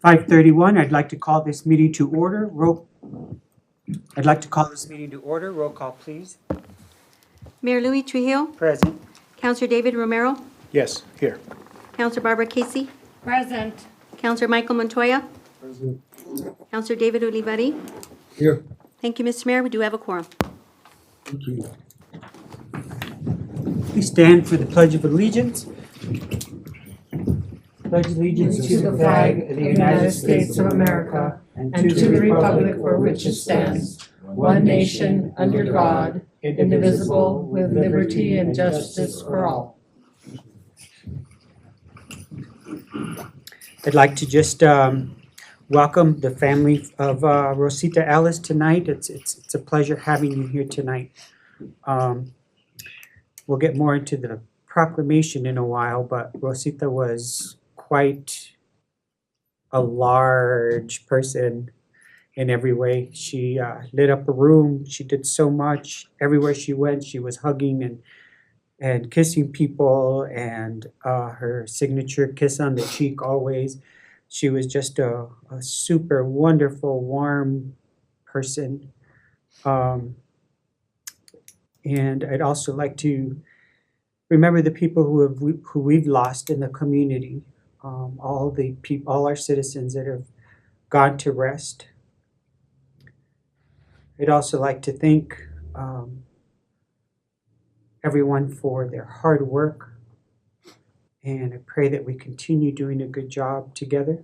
5:31, I'd like to call this meeting to order. Roll call, please. Mayor Louis Trujillo, Present. Councilor David Romero, Yes, here. Councilor Barbara Casey, Present. Councilor Michael Montoya, Present. Councilor David Olivari. Here. Thank you, Mr. Mayor. We do have a quorum. Thank you. Please stand for the Pledge of Allegiance. Pledge allegiance To the flag of the United States of America and to the republic for which it stands, one nation, under God, indivisible, with liberty and justice for all. I'd like to just welcome the family of Rosita Ellis tonight. It's a pleasure having you here tonight. We'll get more into the proclamation in a while, but Rosita was quite a large person in every way. She lit up a room. She did so much. Everywhere she went, she was hugging and kissing people, and her signature kiss on the cheek always. She was just a super wonderful, warm person. And I'd also like to remember the people who we've lost in the community, all our citizens that have gone to rest. I'd also like to thank everyone for their hard work, and I pray that we continue doing a good job together.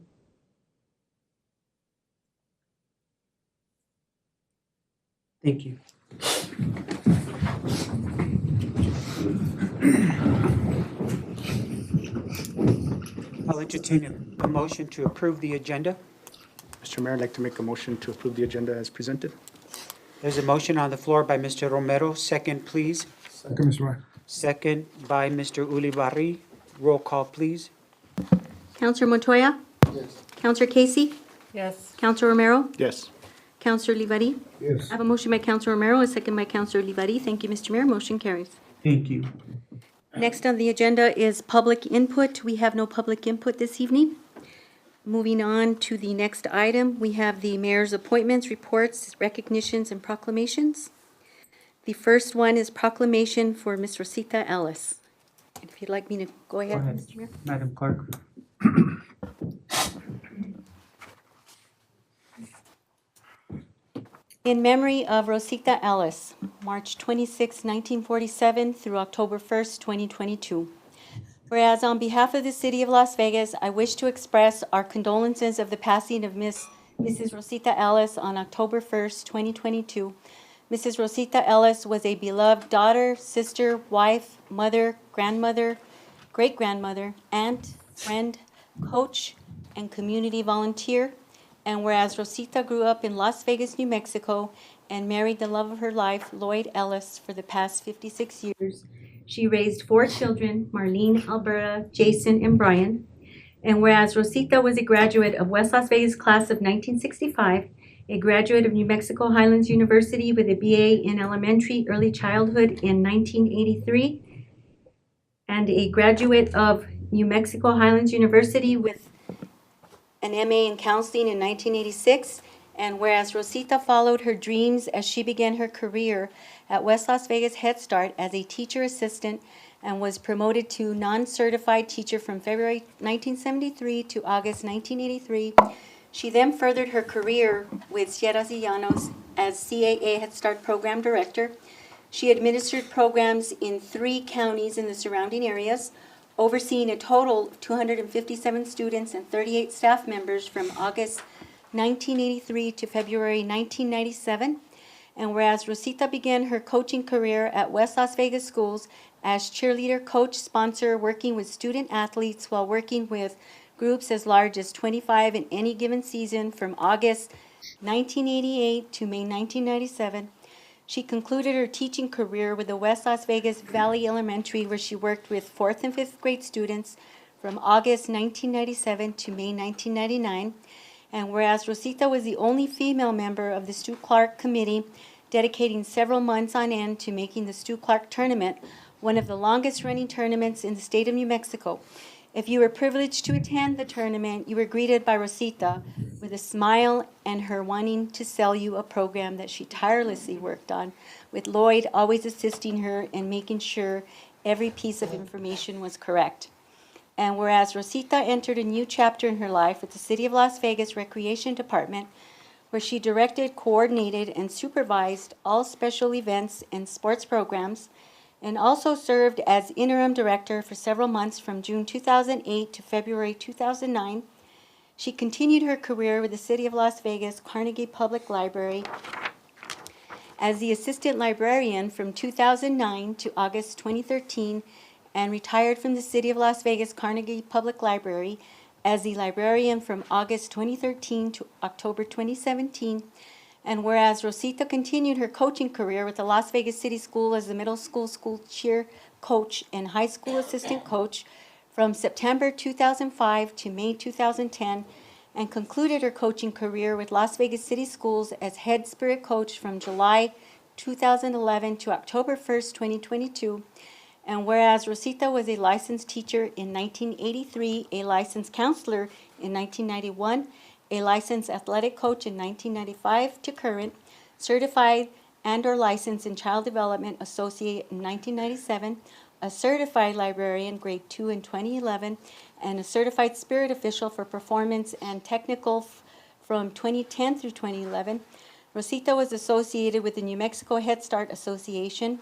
Thank you. I'll entertain a motion to approve the agenda. Mr. Mayor, I'd like to make a motion to approve the agenda as presented. There's a motion on the floor by Mr. Romero. Second, please. Second, Mr. Mayor. Second by Mr. Ulibarri. Roll call, please. Councilor Montoya, Yes. Councilor Casey, Yes. Councilor Romero, Yes. Councilor Olivari. Yes. I have a motion by Councilor Romero, a second by Councilor Olivari. Thank you, Mr. Mayor. Motion carries. Thank you. Next on the agenda is public input. We have no public input this evening. Moving on to the next item, we have the mayor's appointments, reports, recognitions, and proclamations. The first one is proclamation for Ms. Rosita Ellis. If you'd like me to go ahead, Go ahead. Mr. Mayor. Madam Clerk. In memory of Rosita Ellis, March 26, 1947 through October 1st, 2022. Whereas on behalf of the City of Las Vegas, I wish to express our condolences of the passing of Mrs. Rosita Ellis on October 1st, 2022. Mrs. Rosita Ellis was a beloved daughter, sister, wife, mother, grandmother, great-grandmother, aunt, friend, coach, and community volunteer. And whereas Rosita grew up in Las Vegas, New Mexico, and married the love of her life, Lloyd Ellis, for the past 56 years, she raised 4 children, Marlene, Alberta, Jason, and Brian. And whereas Rosita was a graduate of West Las Vegas class of 1965, a graduate of New Mexico Highlands University with a BA in elementary early childhood in 1983, and a graduate of New Mexico Highlands University with an MA in counseling in 1986, and whereas Rosita followed her dreams as she began her career at West Las Vegas Head Start as a teacher assistant and was promoted to non-certified teacher from February 1973 to August 1983, she then furthered her career with Sierras y Llanos as CAA Head Start Program Director. She administered programs in 3 counties in the surrounding areas, overseeing a total of 257 students and 38 staff members from August 1983 to February 1997. And whereas Rosita began her coaching career at West Las Vegas Schools as cheerleader, coach, sponsor, working with student athletes while working with groups as large as 25 in any given season from August 1988 to May 1997. She concluded her teaching career with the West Las Vegas Valley Elementary, where she worked with 4th and 5th grade students from August 1997 to May 1999. And whereas Rosita was the only female member of the Stu Clark Committee, dedicating several months on end to making the Stu Clark Tournament one of the longest running tournaments in the state of New Mexico. If you were privileged to attend the tournament, you were greeted by Rosita with a smile and her wanting to sell you a program that she tirelessly worked on, with Lloyd always assisting her and making sure every piece of information was correct. And whereas Rosita entered a new chapter in her life with the City of Las Vegas Recreation Department, where she directed, coordinated, and supervised all special events and sports programs, and also served as interim director for several months from June 2008 to February 2009. She continued her career with the City of Las Vegas Carnegie Public Library as the assistant librarian from 2009 to August 2013, and retired from the City of Las Vegas Carnegie Public Library as the librarian from August 2013 to October 2017. And whereas Rosita continued her coaching career with the Las Vegas City School as the middle school cheer coach and high school assistant coach from September 2005 to May 2010, and concluded her coaching career with Las Vegas City Schools as head spirit coach from July 2011 to October 1st, 2022. And whereas Rosita was a licensed teacher in 1983, a licensed counselor in 1991, a licensed athletic coach in 1995 to current, certified and/or licensed in child development associate in 1997, a certified librarian grade 2 in 2011, and a certified spirit official for performance and technical from 2010 through 2011. Rosita was associated with the New Mexico Head Start Association,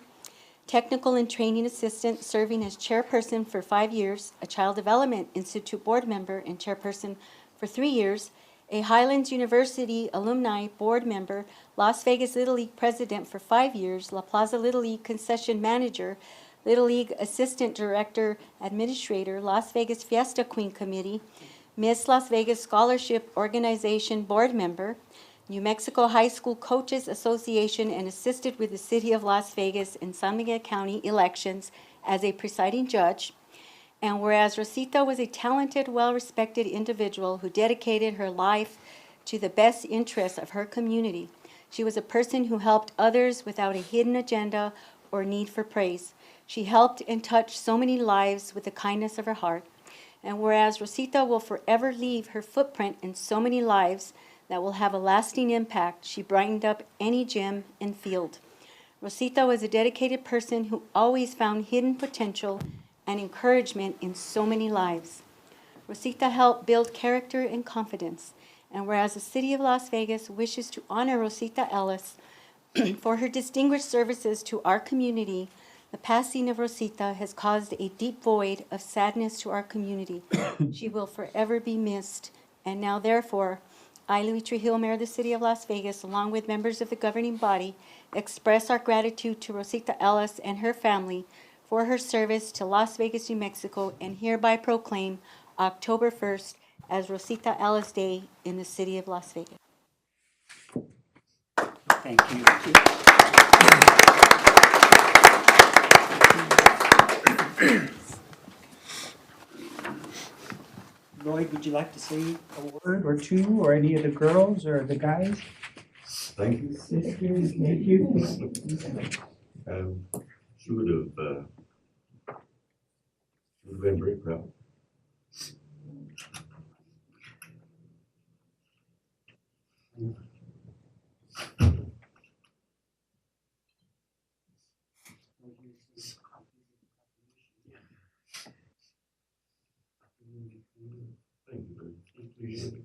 technical and training assistant, serving as chairperson for 5 years, a Child Development Institute board member and chairperson for 3 years, a Highlands University alumni board member, Las Vegas Little League president for 5 years, La Plaza Little League concession manager, Little League assistant director administrator, Las Vegas Fiesta Queen committee, Miss Las Vegas Scholarship Organization board member, New Mexico High School Coaches Association, and assisted with the City of Las Vegas and San Miguel County elections as a presiding judge. And whereas Rosita was a talented, well-respected individual who dedicated her life to the best interests of her community, she was a person who helped others without a hidden agenda or need for praise. She helped and touched so many lives with the kindness of her heart. And whereas Rosita will forever leave her footprint in so many lives that will have a lasting impact, she brightened up any gym and field. Rosita was a dedicated person who always found hidden potential and encouragement in so many lives. Rosita helped build character and confidence. And whereas the City of Las Vegas wishes to honor Rosita Ellis for her distinguished services to our community, the passing of Rosita has caused a deep void of sadness to our community. She will forever be missed. And now, therefore, I, Louis Trujillo, Mayor of the City of Las Vegas, along with members of the governing body, express our gratitude to Rosita Ellis and her family for her service to Las Vegas, New Mexico, and hereby proclaim October 1st as Rosita Ellis Day in the City of Las Vegas. Thank you. Lloyd, would you like to say a word or two, or any of the girls or the guys? Thank you. Sisters, thank you. She would have been very proud. Thank you, very appreciate it.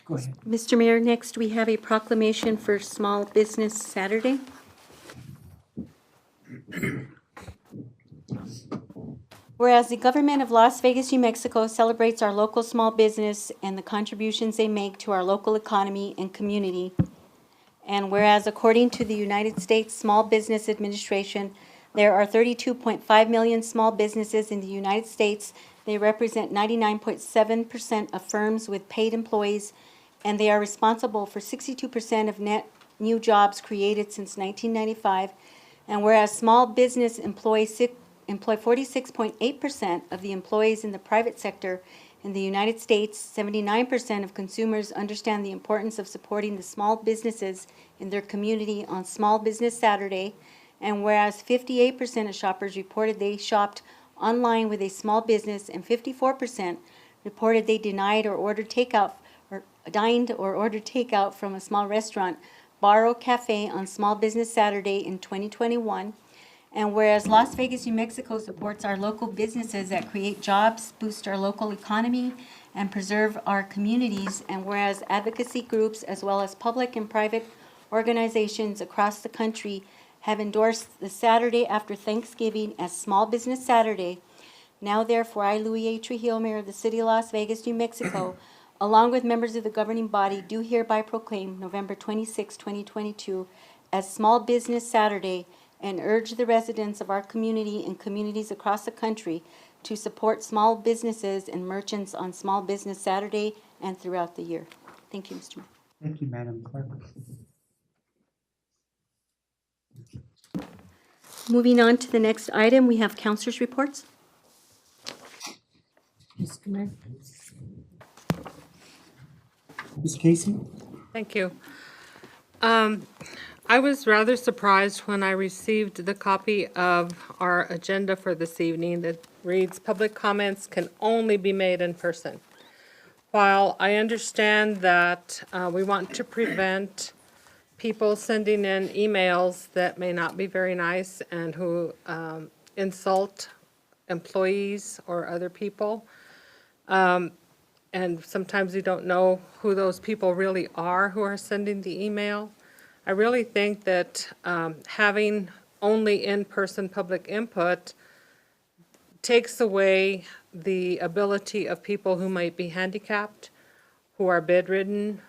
Go ahead. Mr. Mayor, next we have a proclamation for Small Business Saturday. Whereas the government of Las Vegas, New Mexico celebrates our local small business and the contributions they make to our local economy and community. And whereas according to the United States Small Business Administration, there are 32.5 million small businesses in the United States. They represent 99.7% of firms with paid employees, and they are responsible for 62% of net new jobs created since 1995. And whereas small business employ employ 46.8% of the employees in the private sector in the United States. 79% of consumers understand the importance of supporting the small businesses in their community on Small Business Saturday. And whereas 58% of shoppers reported they shopped online with a small business, and 54% reported they dined or ordered takeout from a small restaurant, bar, or cafe on Small Business Saturday in 2021. And whereas Las Vegas, New Mexico supports our local businesses that create jobs, boost our local economy, and preserve our communities, and whereas advocacy groups as well as public and private organizations across the country have endorsed the Saturday after Thanksgiving as Small Business Saturday, now therefore I, Louis A. Trujillo, Mayor of the City of Las Vegas, New Mexico, along with members of the governing body, do hereby proclaim November 26, 2022 as Small Business Saturday, and urge the residents of our community and communities across the country to support small businesses and merchants on Small Business Saturday and throughout the year. Thank you, Mr. Mayor. Thank you, Madam Clerk. Moving on to the next item, we have councilors' reports. Mr. Mayor. Ms. Casey? Thank you. I was rather surprised when I received the copy of our agenda for this evening that reads, "Public comments can only be made in person." While I understand that we want to prevent people sending in emails that may not be very nice and who insult employees or other people, and sometimes you don't know who those people really are who are sending the email, I really think that having only in-person public input takes away the ability of people who might be handicapped, who are bedridden,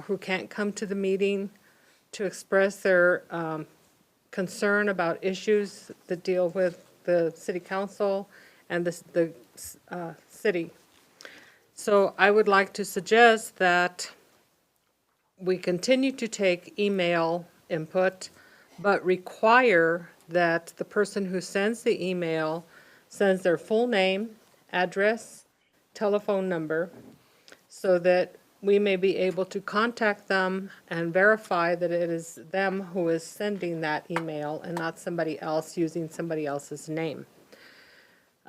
who can't come to the meeting to express their concern about issues that deal with the city council and the city. So I would like to suggest that we continue to take email input, but require that the person who sends the email sends their full name, address, telephone number, so that we may be able to contact them and verify that it is them who is sending that email and not somebody else using somebody else's name.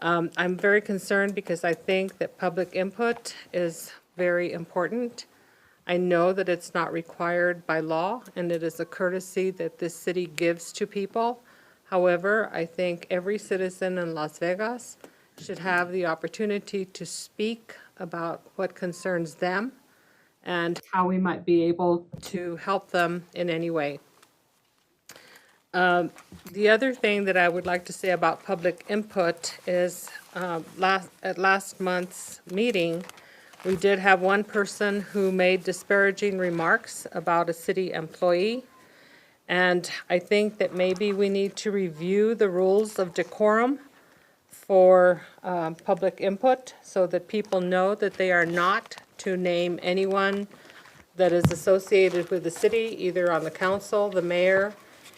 I'm very concerned because I think that public input is very important. I know that it's not required by law, and it is a courtesy that this city gives to people. However, I think every citizen in Las Vegas should have the opportunity to speak about what concerns them and how we might be able to help them in any way. The other thing that I would like to say about public input is at last month's meeting, we did have one person who made disparaging remarks about a city employee. And I think that maybe we need to review the rules of decorum for public input so that people know that they are not to name anyone that is associated with the city, either on the council, the mayor,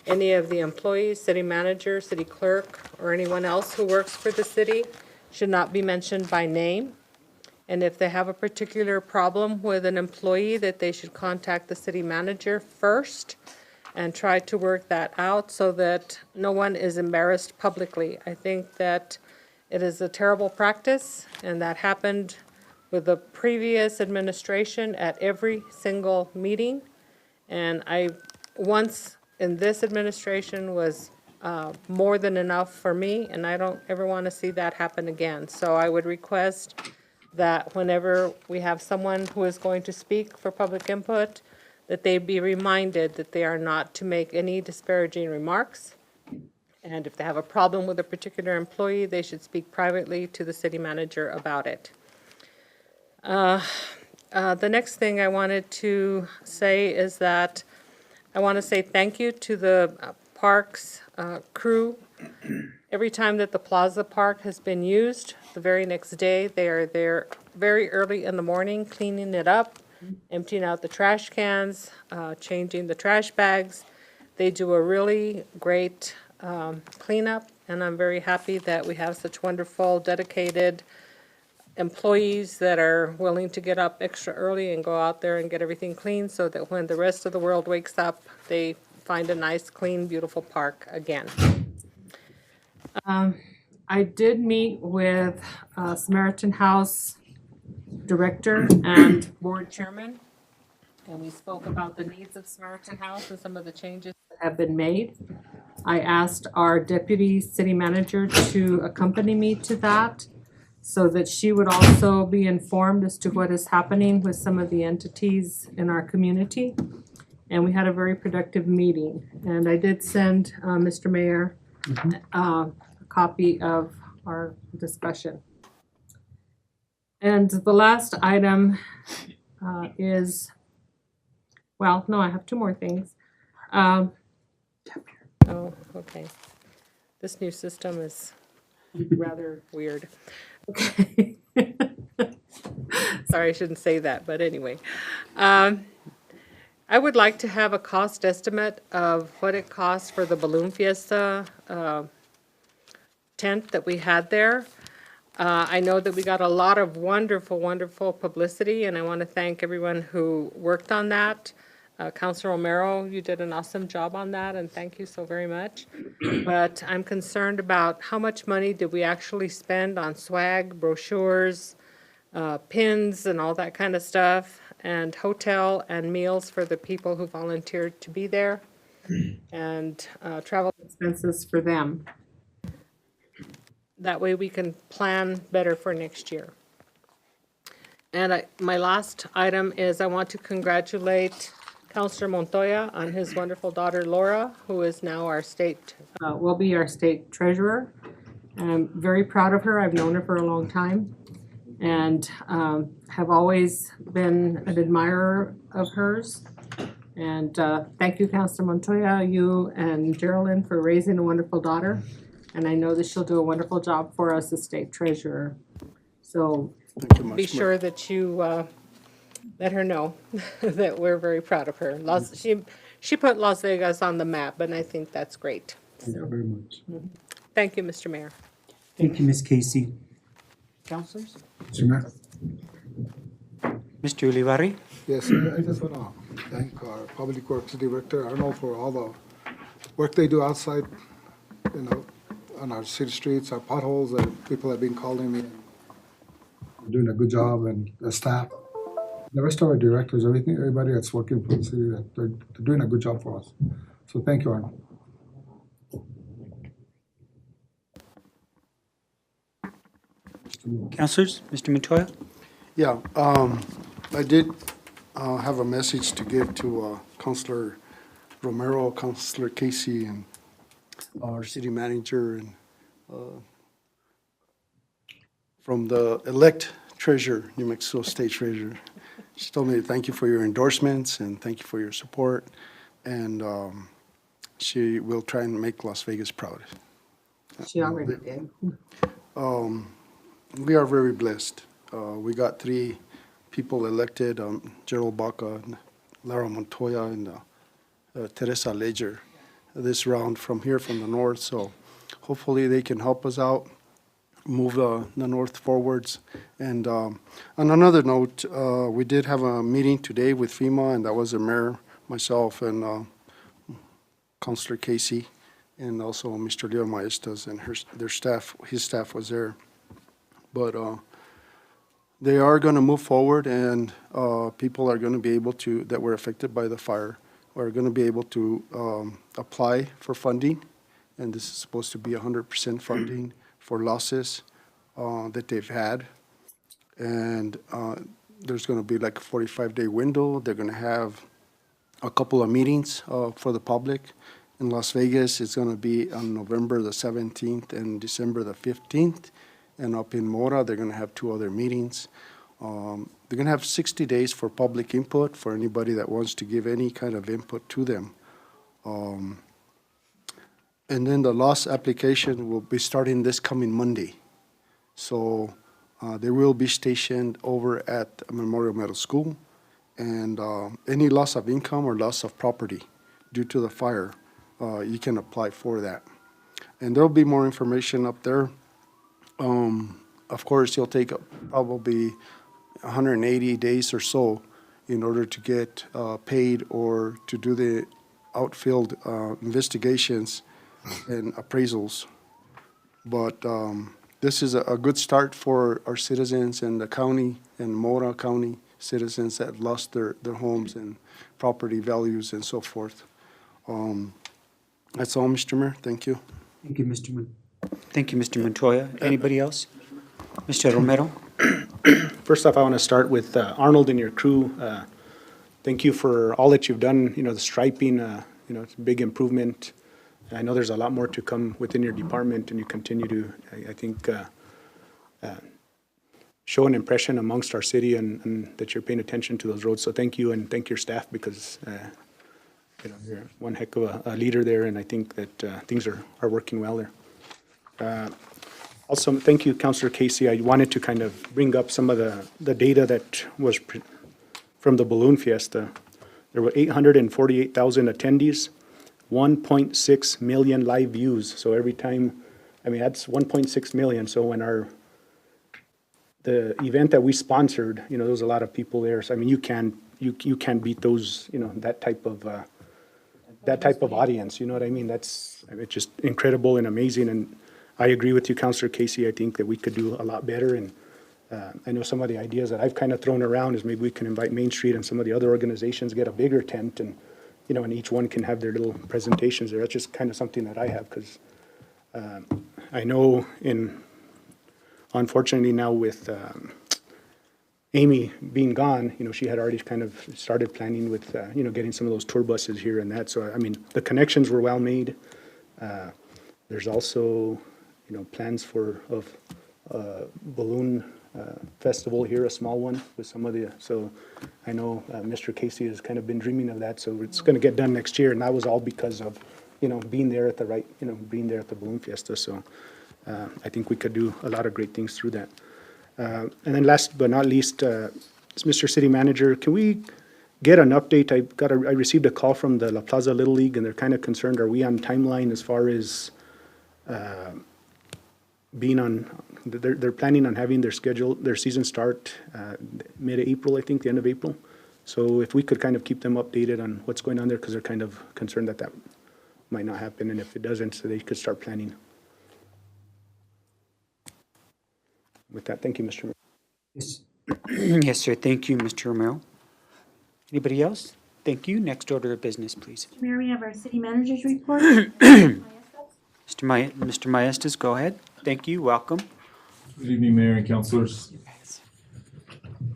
any of the employees, city manager, city clerk, or anyone else who works for the city should not be mentioned by name. And if they have a particular problem with an employee, that they should contact the city manager first and try to work that out so that no one is embarrassed publicly. I think that it is a terrible practice, and that happened with the previous administration at every single meeting. And once in this administration was more than enough for me, and I don't ever want to see that happen again. So I would request that whenever we have someone who is going to speak for public input, that they be reminded that they are not to make any disparaging remarks. And if they have a problem with a particular employee, they should speak privately to the city manager about it. The next thing I wanted to say is that I want to say thank you to the parks crew. Every time that the Plaza Park has been used, the very next day, they are there very early in the morning cleaning it up, emptying out the trash cans, changing the trash bags. They do a really great cleanup, and I'm very happy that we have such wonderful, dedicated employees that are willing to get up extra early and go out there and get everything clean so that when the rest of the world wakes up, they find a nice, clean, beautiful park again. I did meet with Samaritan House Director and Board Chairman, and we spoke about the needs of Samaritan House and some of the changes that have been made. I asked our Deputy City Manager to accompany me to that so that she would also be informed as to what is happening with some of the entities in our community. And we had a very productive meeting. And I did send Mr. Mayor a copy of our discussion. And the last item is, well, no, I have two more things. Oh, okay. This new system is rather weird. Okay. Sorry, I shouldn't say that, but anyway. I would like to have a cost estimate of what it costs for the Balloon Fiesta tent that we had there. I know that we got a lot of wonderful, wonderful publicity, and I want to thank everyone who worked on that. Councilor Romero, you did an awesome job on that, and thank you so very much. But I'm concerned about how much money did we actually spend on swag, brochures, pins, and all that kind of stuff, and hotel and meals for the people who volunteered to be there, and travel expenses for them. That way we can plan better for next year. And my last item is I want to congratulate Councilor Montoya on his wonderful daughter Laura, who is now our state, will be our state treasurer. And I'm very proud of her. I've known her for a long time and have always been an admirer of hers. And thank you, Councilor Montoya, you and Geraldine for raising a wonderful daughter. And I know that she'll do a wonderful job for us as state treasurer. So Thank you much. be sure that you let her know that we're very proud of her. She put Las Vegas on the map, and I think that's great. Thank you very much. Thank you, Mr. Mayor. Thank you, Ms. Casey. Councilors? Mr. Mayor? Mr. Ulibarri? Yes, I just want to thank our Public Works Director, Arnold, for all the work they do outside, on our city streets, our potholes, that people have been calling me. They're doing a good job, and the staff, the rest of our directors, everybody that's working for the city, they're doing a good job for us. So thank you, Arnold. Councilors? Mr. Montoya? Yeah, I did have a message to give to Councilor Romero, Councilor Casey, and our city manager, and from the elect treasurer, New Mexico State Treasurer. She told me to thank you for your endorsements and thank you for your support, and she will try and make Las Vegas proud. She already did. We are very blessed. We got 3 people elected, Gerald Baca, Lara Montoya, and Teresa Ledger, this round from here, from the north. So hopefully they can help us out, move the north forwards. And on another note, we did have a meeting today with FEMA, and that was the mayor, myself, and Councilor Casey, and also Mr. Leo Maestas and their staff. His staff was there. But they are going to move forward, and people are going to be able to, that were affected by the fire, are going to be able to apply for funding. And this is supposed to be 100% funding for losses that they've had. And there's going to be like a 45-day window. They're going to have a couple of meetings for the public. In Las Vegas, it's going to be on November the 17th and December the 15th. And up in Mora, they're going to have 2 other meetings. They're going to have 60 days for public input for anybody that wants to give any kind of input to them. And then the loss application will be starting this coming Monday. So they will be stationed over at Memorial Middle School. And any loss of income or loss of property due to the fire, you can apply for that. And there'll be more information up there. Of course, it'll take probably 180 days or so in order to get paid or to do the outfield investigations and appraisals. But this is a good start for our citizens in the county and Mora County citizens that have lost their homes and property values and so forth. That's all, Mr. Mayor. Thank you. Thank you, Thank you, Mr. Montoya. Anybody else? Mr. Romero? First off, I want to start with Arnold and your crew. Thank you for all that you've done, the striping, it's a big improvement. I know there's a lot more to come within your department, and you continue to, I think, show an impression amongst our city and that you're paying attention to those roads. So thank you, and thank your staff, because you're one heck of a leader there, and I think that things are working well there. Also, thank you, Councillor Casey. I wanted to kind of bring up some of the data that was from the Balloon Fiesta. There were 848,000 attendees, 1.6 million live views. So every time, that's 1.6 million. So when the event that we sponsored, there was a lot of people there. So you can't beat those, that type of audience. You know what I mean? It's just incredible and amazing. And I agree with you, Councillor Casey. I think that we could do a lot better. And I know some of the ideas that I've kind of thrown around is maybe we can invite Main Street and some of the other organizations, get a bigger tent, and and each one can have their little presentations there. That's just kind of something that I have, because I know unfortunately now with Amy being gone, she had already kind of started planning with, getting some of those tour buses here and that. So, the connections were well made. There's also, plans of balloon festival here, a small one with some of so I know Mr. Casey has kind of been dreaming of that, so it's going to get done next year, and that was all because of, being there at being there at the Balloon Fiesta. So I think we could do a lot of great things through that. And then last but not least, Mr. City Manager, can we get an update? I received a call from the La Plaza Little League, and they're kind of concerned, are we on timeline as far as being on, they're planning on having their season start mid-April, I think, the end of April. So if we could kind of keep them updated on what's going on there, because they're kind of concerned that might not happen, and if it doesn't, so they could start planning. With that, thank you, Mr. Mayor. Yes. Yes, sir. Thank you, Mr. Romero. Anybody else? Thank you. Next order of business, please. Mayor, we have our city manager's report. Mr. Maestas, go ahead. Thank you. Welcome. Good evening, Mayor and Councilors.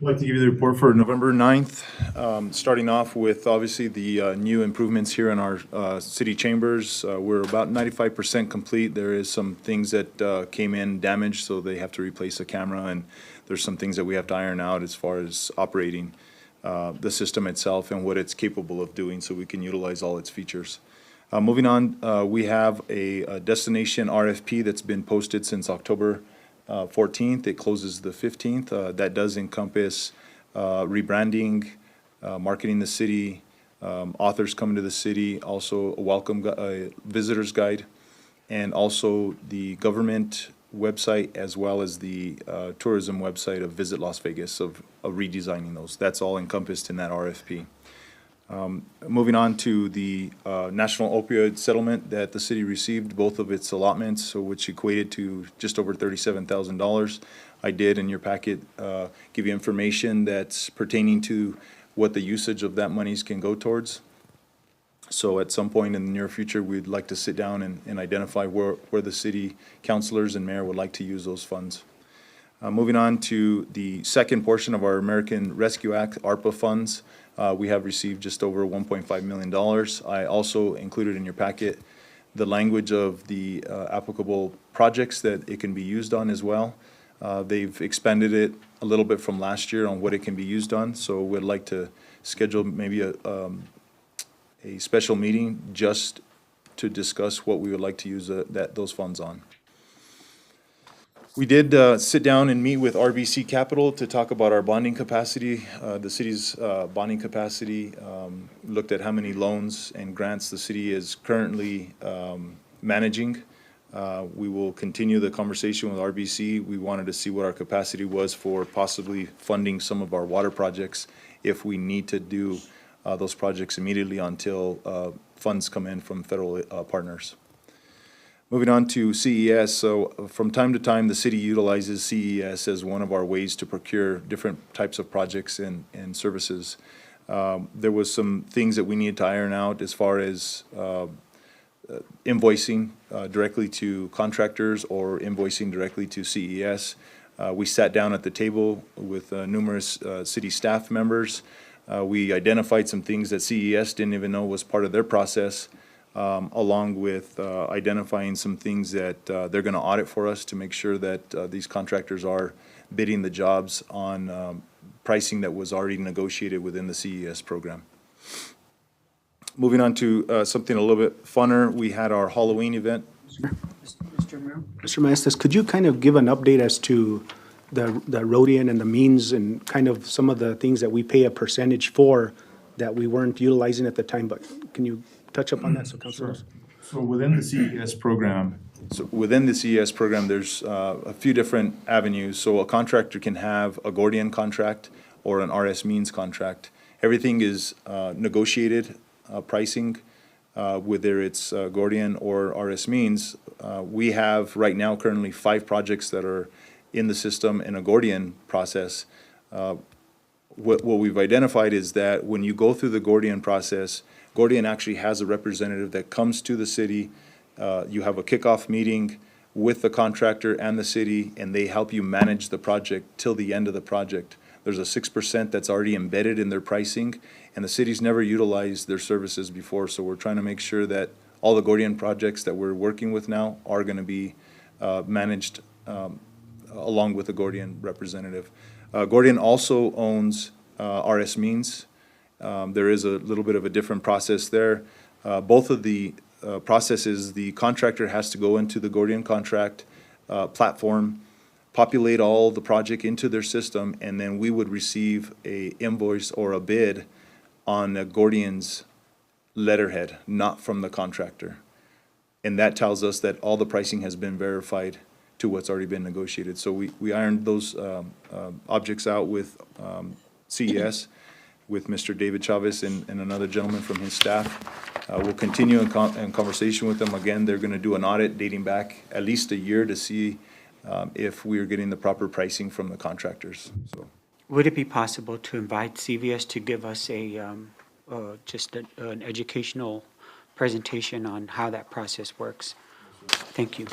I'd like to give you the report for November 9th, starting off with obviously the new improvements here in our city chambers. We're about 95% complete. There is some things that came in damaged, so they have to replace the camera, and there's some things that we have to iron out as far as operating the system itself and what it's capable of doing, so we can utilize all its features. Moving on, we have a destination RFP that's been posted since October 14th. It closes the 15th. That does encompass rebranding, marketing the city, authors coming to the city, also a welcome visitor's guide, and also the government website as well as the tourism website of Visit Las Vegas, of redesigning those. That's all encompassed in that RFP. Moving on to the national opioid settlement that the city received, both of its allotments, so which equated to just over $37,000. I did in your packet give you information that's pertaining to what the usage of that monies can go towards. So at some point in the near future, we'd like to sit down and identify where the city councilors and mayor would like to use those funds. Moving on to the second portion of our American Rescue Act, ARPA funds. We have received just over $1.5 million. I also included in your packet the language of the applicable projects that it can be used on as well. They've expanded it a little bit from last year on what it can be used on, so we'd like to schedule maybe a special meeting just to discuss what we would like to use those funds on. We did sit down and meet with RBC Capital to talk about our bonding capacity, the city's bonding capacity, looked at how many loans and grants the city is currently managing. We will continue the conversation with RBC. We wanted to see what our capacity was for possibly funding some of our water projects if we need to do those projects immediately until funds come in from federal partners. Moving on to CES, so from time to time, the city utilizes CES as one of our ways to procure different types of projects and services. There was some things that we needed to iron out as far as invoicing directly to contractors or invoicing directly to CES. We sat down at the table with numerous city staff members. We identified some things that CES didn't even know was part of their process, along with identifying some things that they're going to audit for us to make sure that these contractors are bidding the jobs on pricing that was already negotiated within the CES program. Moving on to something a little bit funner, we had our Halloween event. Mr. Mayor? Mr. Maestas, could you kind of give an update as to the Rhodian and the means and kind of some of the things that we pay a percentage for that we weren't utilizing at the time, but can you touch up on that so council knows? So within the CES program, there's a few different avenues. So a contractor can have a Gordian contract or an RS Means contract. Everything is negotiated pricing, whether it's Gordian or RS Means. We have right now currently 5 projects that are in the system in a Gordian process. What we've identified is that when you go through the Gordian process, Gordian actually has a representative that comes to the city. You have a kickoff meeting with the contractor and the city, and they help you manage the project till the end of the project. There's a 6% that's already embedded in their pricing, and the city's never utilized their services before, so we're trying to make sure that all the Gordian projects that we're working with now are gonna be managed along with the Gordian representative. Gordian also owns RS Means. There is a little bit of a different process there. Both of the processes, the contractor has to go into the Gordian contract platform, populate all the project into their system, and then we would receive a invoice or a bid on a Gordian's letterhead, not from the contractor. And that tells us that all the pricing has been verified to what's already been negotiated. So we ironed those objects out with CES, with Mr. David Chavez and another gentleman from his staff. We'll continue in conversation with them. Again, they're gonna do an audit dating back at least a year to see if we are getting the proper pricing from the contractors, so. Would it be possible to invite CVS to give us just an educational presentation on how that process works? Thank you.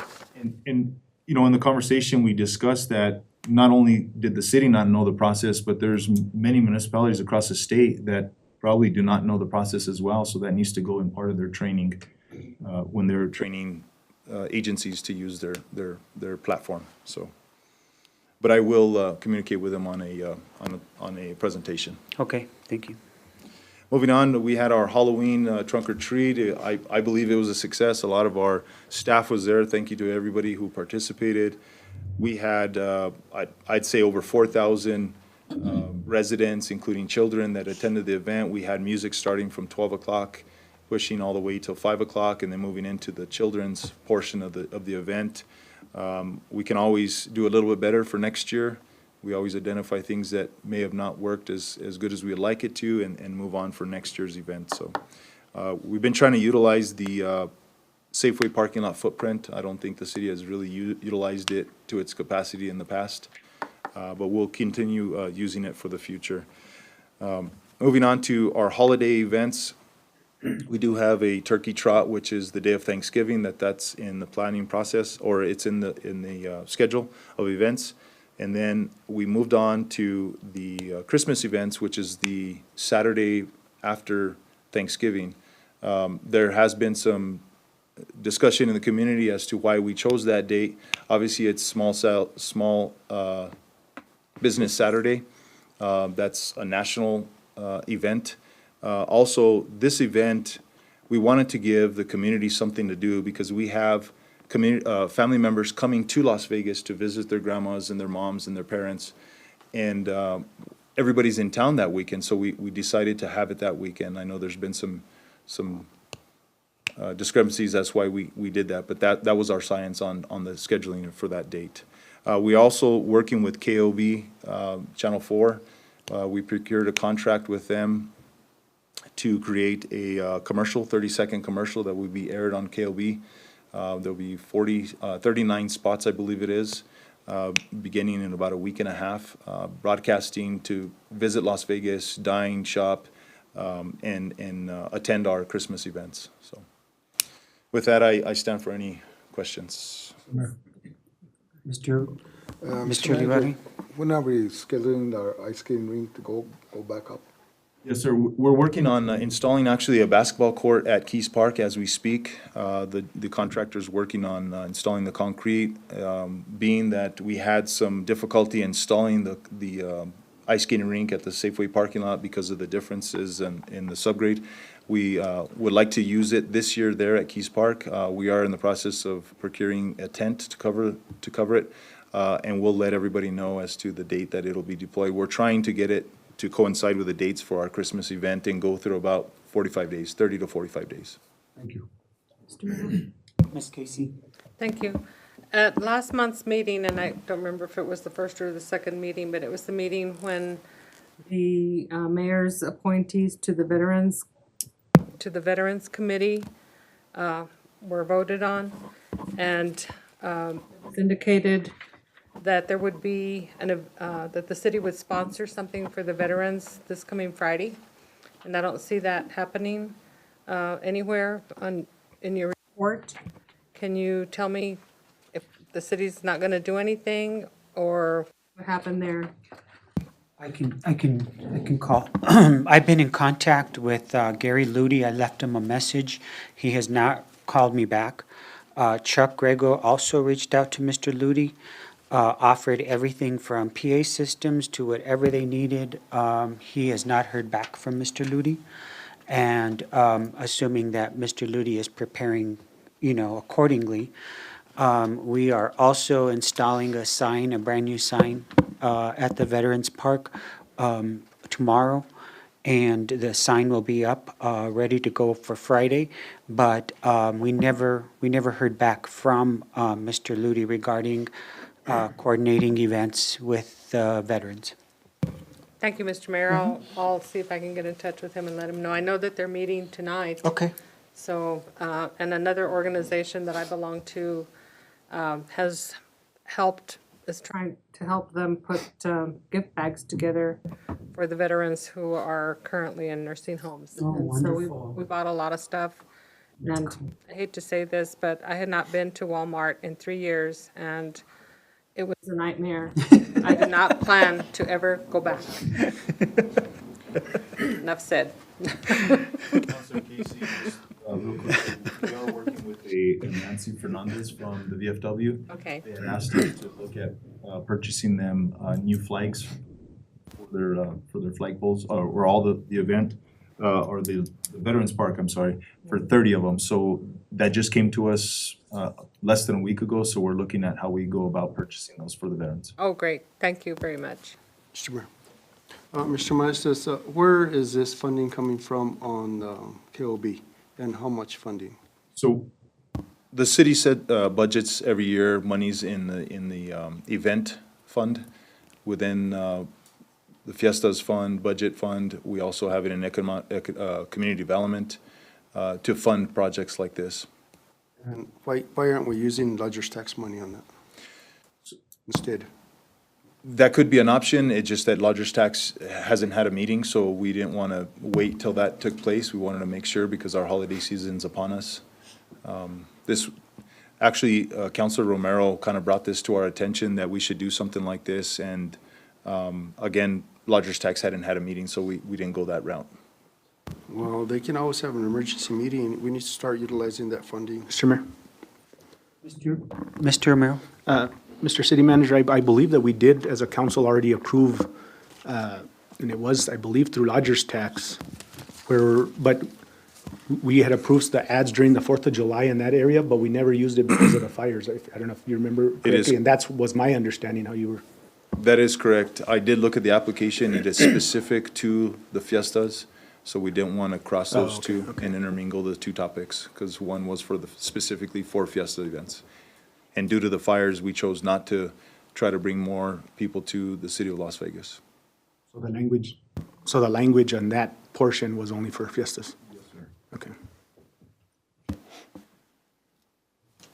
And, you know, in the conversation, we discussed that not only did the city not know the process, but there's many municipalities across the state that probably do not know the process as well, so that needs to go in part of their training when they're training agencies to use their platform, so. But I will communicate with them on a presentation. Okay, thank you. Moving on, we had our Halloween trunk or treat. I believe it was a success. A lot of our staff was there. Thank you to everybody who participated. We had, I'd say, over 4,000 residents, including children, that attended the event. We had music starting from 12 o'clock, pushing all the way till 5 o'clock, and then moving into the children's portion of the event. We can always do a little bit better for next year. We always identify things that may have not worked as good as we'd like it to and move on for next year's event. So we've been trying to utilize the Safeway parking lot footprint. I don't think the city has really utilized it to its capacity in the past, but we'll continue using it for the future. Moving on to our holiday events. We do have a turkey trot, which is the day of Thanksgiving, that's in the planning process, or it's in the schedule of events. And then we moved on to the Christmas events, which is the Saturday after Thanksgiving. There has been some discussion in the community as to why we chose that date. Obviously, it's small business Saturday. That's a national event. Also, this event, we wanted to give the community something to do because we have family members coming to Las Vegas to visit their grandmas and their moms and their parents. And everybody's in town that weekend, so we decided to have it that weekend. I know there's been some discrepancies, that's why we did that. But that was our science on the scheduling for that date. We also, working with KOB, Channel 4, we procured a contract with them to create a commercial, 30-second commercial that will be aired on KOB. There'll be 39 spots, I believe it is, beginning in about a week and a half, broadcasting to visit Las Vegas, dine, shop, and attend our Christmas events. So with that, I stand for any questions. Mr. Mr. Olivari? When are we scheduling our ice skating rink to go back up? Yes, sir. We're working on installing actually a basketball court at Keys Park as we speak. The contractor's working on installing the concrete, being that we had some difficulty installing the ice skating rink at the Safeway parking lot because of the differences in the subgrade. We would like to use it this year there at Keys Park. We are in the process of procuring a tent to cover it, and we'll let everybody know as to the date that it'll be deployed. We're trying to get it to coincide with the dates for our Christmas event and go through about 45 days, 30 to 45 days. Thank you. Ms. Casey? Thank you. At last month's meeting, and I don't remember if it was the first or the second meeting, but it was the meeting when the mayor's appointees to the Veterans Committee were voted on, and it's indicated that there would be, that the city would sponsor something for the veterans this coming Friday. And I don't see that happening anywhere in your report. Can you tell me if the city's not going to do anything, or what happened there? I can call. I've been in contact with Gary Ludi. I left him a message. He has not called me back. Chuck Grego also reached out to Mr. Ludi, offered everything from PA systems to whatever they needed. He has not heard back from Mr. Ludi. And assuming that Mr. Ludi is preparing, accordingly, we are also installing a brand new sign at the Veterans Park tomorrow. And the sign will be up, ready to go for Friday. But we never heard back from Mr. Ludi regarding coordinating events with veterans. Thank you, Mr. Mayor. I'll see if I can get in touch with him and let him know. I know that they're meeting tonight. Okay. So, and another organization that I belong to is trying to help them put gift bags together for the veterans who are currently in nursing homes. Oh, And wonderful. So we bought a lot of stuff. And I hate to say this, but I had not been to Walmart in 3 years, and it was a nightmare. I did not plan to ever go back. Enough said. Councilor Casey, just real quick, we are working with Nancy Fernandez from the VFW. Okay. They had asked us to look at purchasing them new flags for their flagpoles, or all the event, or the Veterans Park, I'm sorry, for 30 of them. So that just came to us less than a week ago, so we're looking at how we go about purchasing those for the veterans. Oh, great. Thank you very much. Mr. Mayor. Mr. Maestas, where is this funding coming from on KOB, and how much funding? So the city set budgets every year, monies in the event fund within the Fiestas Fund, Budget Fund. We also have it in community development to fund projects like this. And why aren't we using lodger's tax money on that instead? That could be an option. It's just that lodger's tax hasn't had a meeting, so we didn't want to wait till that took place. We wanted to make sure because our holiday season's upon us. Actually, Councilor Romero kind of brought this to our attention that we should do something like this. And again, lodger's tax hadn't had a meeting, so we didn't go that route. Well, they can always have an emergency meeting. We need to start utilizing that funding. Mr. Mayor. Mr. Romero? Mr. City Manager, I believe that we did, as a council, already approve, and it was, I believe, through lodger's tax, but we had approved the ads during the 4th of July in that area, but we never used it because of the fires. I don't know if you remember correctly, and that was my understanding how you were. That is correct. I did look at the application. It is specific to the fiestas. So we didn't want to cross those okay, two okay. and intermingle the two topics, because one was for specifically for Fiesta events. And due to the fires, we chose not to try to bring more people to the city of Las Vegas. So the language on that portion was only for fiestas? Yes, sir. Okay.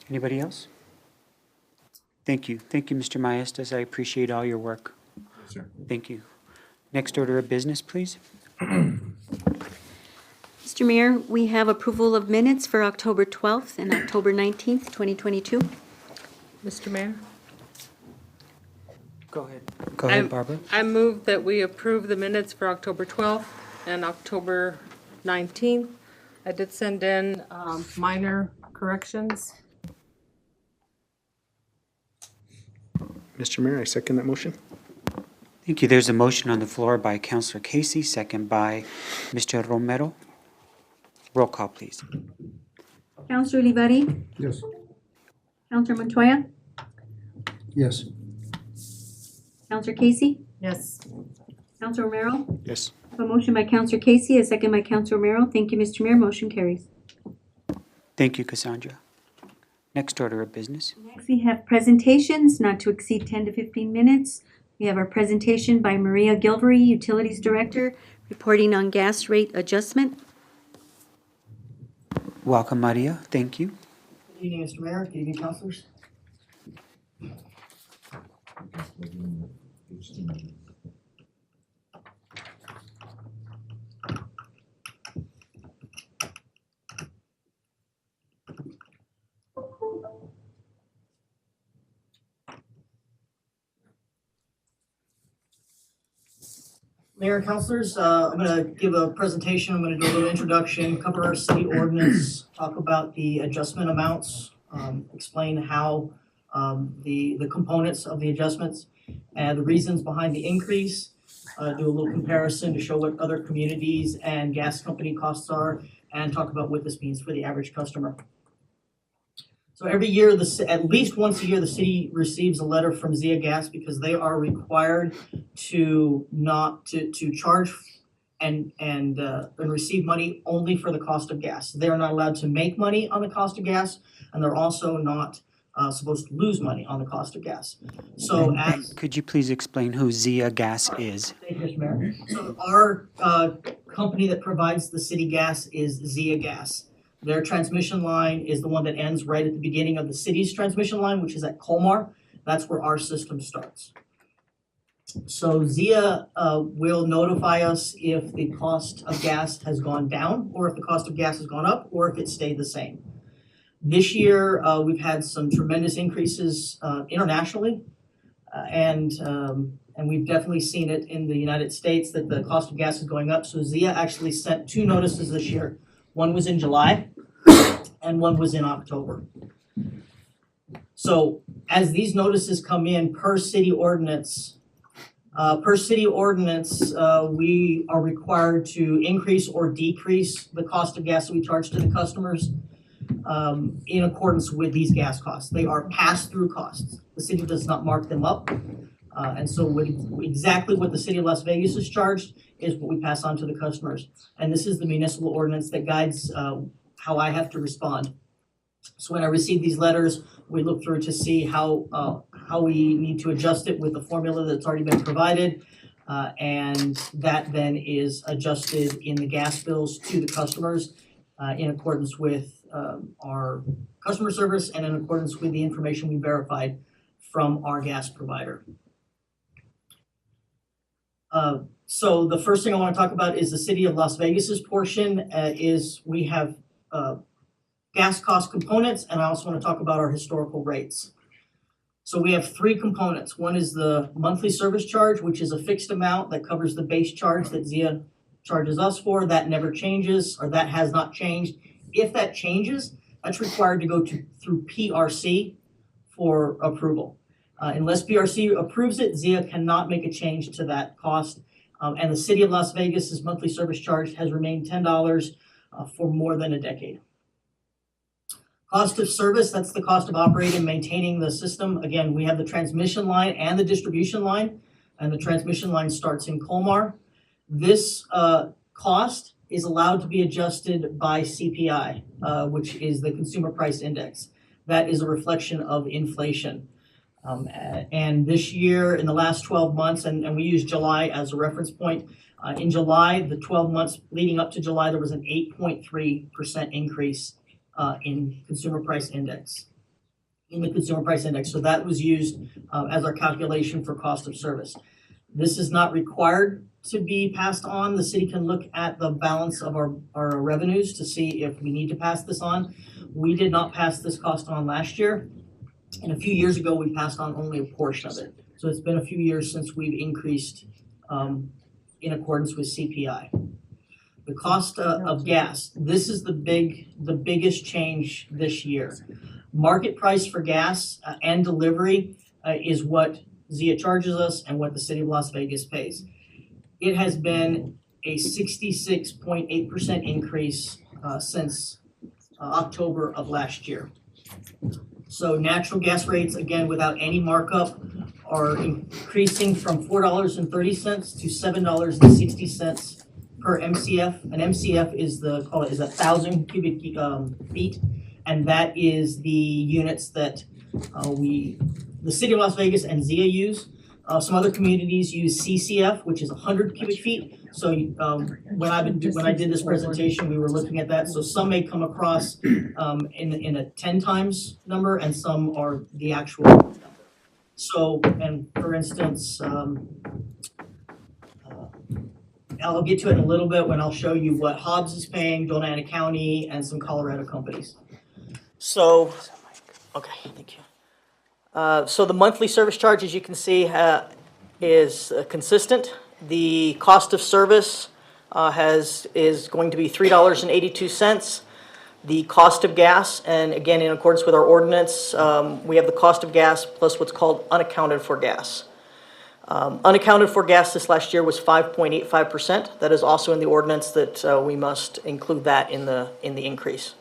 Anybody else? Thank you. Thank you, Mr. Maestas. I appreciate all your work. Yes, sir. Thank you. Next order of business, please. Mr. Mayor, we have approval of minutes for October 12th and October 19th, 2022. Mr. Mayor? Go ahead. Go ahead, I- Barbara. I move that we approve the minutes for October 12th and October 19th. I did send in minor corrections. Mr. Mayor, I second that motion. Thank you. There's a motion on the floor by Councilor Casey, second by Mr. Romero. Roll call, please. Counselor Olivari? Yes. Counselor Montoya? Yes. Counselor Casey? Yes. Counselor Romero? Yes. A motion by Counselor Casey, a second by Counselor Romero. Thank you, Mr. Mayor. Motion carries. Thank you, Cassandra. Next order of business. Next, we have presentations not to exceed 10 to 15 minutes. We have our presentation by Maria Gilvery, Utilities Director, Reporting on gas rate adjustment. Welcome, Maria. Thank you. Good evening, Mr. Mayor. Good evening, councilors. Mayor and councilors, I'm going to give a presentation. I'm going to do a little introduction, cover our city ordinance, talk about the adjustment amounts, explain how the components of the adjustments and the reasons behind the increase, do a little comparison to show what other communities and gas company costs are, and talk about what this means for the average customer. So every year, at least once a year, the city receives a letter from Zia Gas because they are required to charge and receive money only for the cost of gas. They are not allowed to make money on the cost of gas, and they're also not supposed to lose money on the cost of gas. So as Could you please explain who Zia Gas is? Thank you, Mr. Mayor. So our company that provides the city gas is Zia Gas. Their transmission line is the one that ends right at the beginning of the city's transmission line, which is at Colmar. That's where our system starts. So Zia will notify us if the cost of gas has gone down, or if the cost of gas has gone up, or if it stayed the same. This year, we've had some tremendous increases internationally, and we've definitely seen it in the United States that the cost of gas is going up. So Zia actually sent 2 notices this year. One was in July and one was in October. So as these notices come in per city ordinance, we are required to increase or decrease the cost of gas that we charge to the customers in accordance with these gas costs. They are pass-through costs. The city does not mark them up. And so exactly what the city of Las Vegas is charged is what we pass on to the customers. And this is the municipal ordinance that guides how I have to respond. So when I receive these letters, we look through to see how we need to adjust it with the formula that's already been provided. And that then is adjusted in the gas bills to the customers in accordance with our customer service and in accordance with the information we verified from our gas provider. So the first thing I want to talk about is the city of Las Vegas's portion is we have gas cost components, and I also want to talk about our historical rates. So we have 3 components. One is the monthly service charge, which is a fixed amount that covers the base charge that Zia charges us for. That never changes, or that has not changed. If that changes, that's required to go through PRC for approval. Unless PRC approves it, Zia cannot make a change to that cost. And the city of Las Vegas's monthly service charge has remained $10 for more than a decade. Cost of service, that's the cost of operating and maintaining the system. Again, we have the transmission line and the distribution line, and the transmission line starts in Colmar. This cost is allowed to be adjusted by CPI, which is the Consumer Price Index. That is a reflection of inflation. And this year, in the last 12 months, and we use July as a reference point, in July, the 12 months leading up to July, there was an 8.3% increase in Consumer Price Index, in the Consumer Price Index. So that was used as our calculation for cost of service. This is not required to be passed on. The city can look at the balance of our revenues to see if we need to pass this on. We did not pass this cost on last year. And a few years ago, we passed on only a portion of it. So it's been a few years since we've increased in accordance with CPI. The cost of gas, this is the biggest change this year. Market price for gas and delivery is what Zia charges us and what the city of Las Vegas pays. It has been a 66.8% increase since October of last year. So natural gas rates, again, without any markup, are increasing from $4.30 to $7.60 per MCF. An MCF is is 1,000 cubic feet, and that is the units that the city of Las Vegas and Zia use. Some other communities use CCF, which is 100 cubic feet. So when I did this presentation, we were looking at that. So some may come across in a 10 times number, and some are the actual number. So, and for instance, I'll get to it in a little bit when I'll show you what Hobbs is paying, Dona Ana County, and some Colorado companies. So, okay, thank you. So the monthly service charge, as you can see, is consistent. The cost of service is going to be $3.82. The cost of gas, and again, in accordance with our ordinance, we have the cost of gas plus what's called unaccounted for gas. Unaccounted for gas this last year was 5.85%. That is also in the ordinance that we must include that in the increase.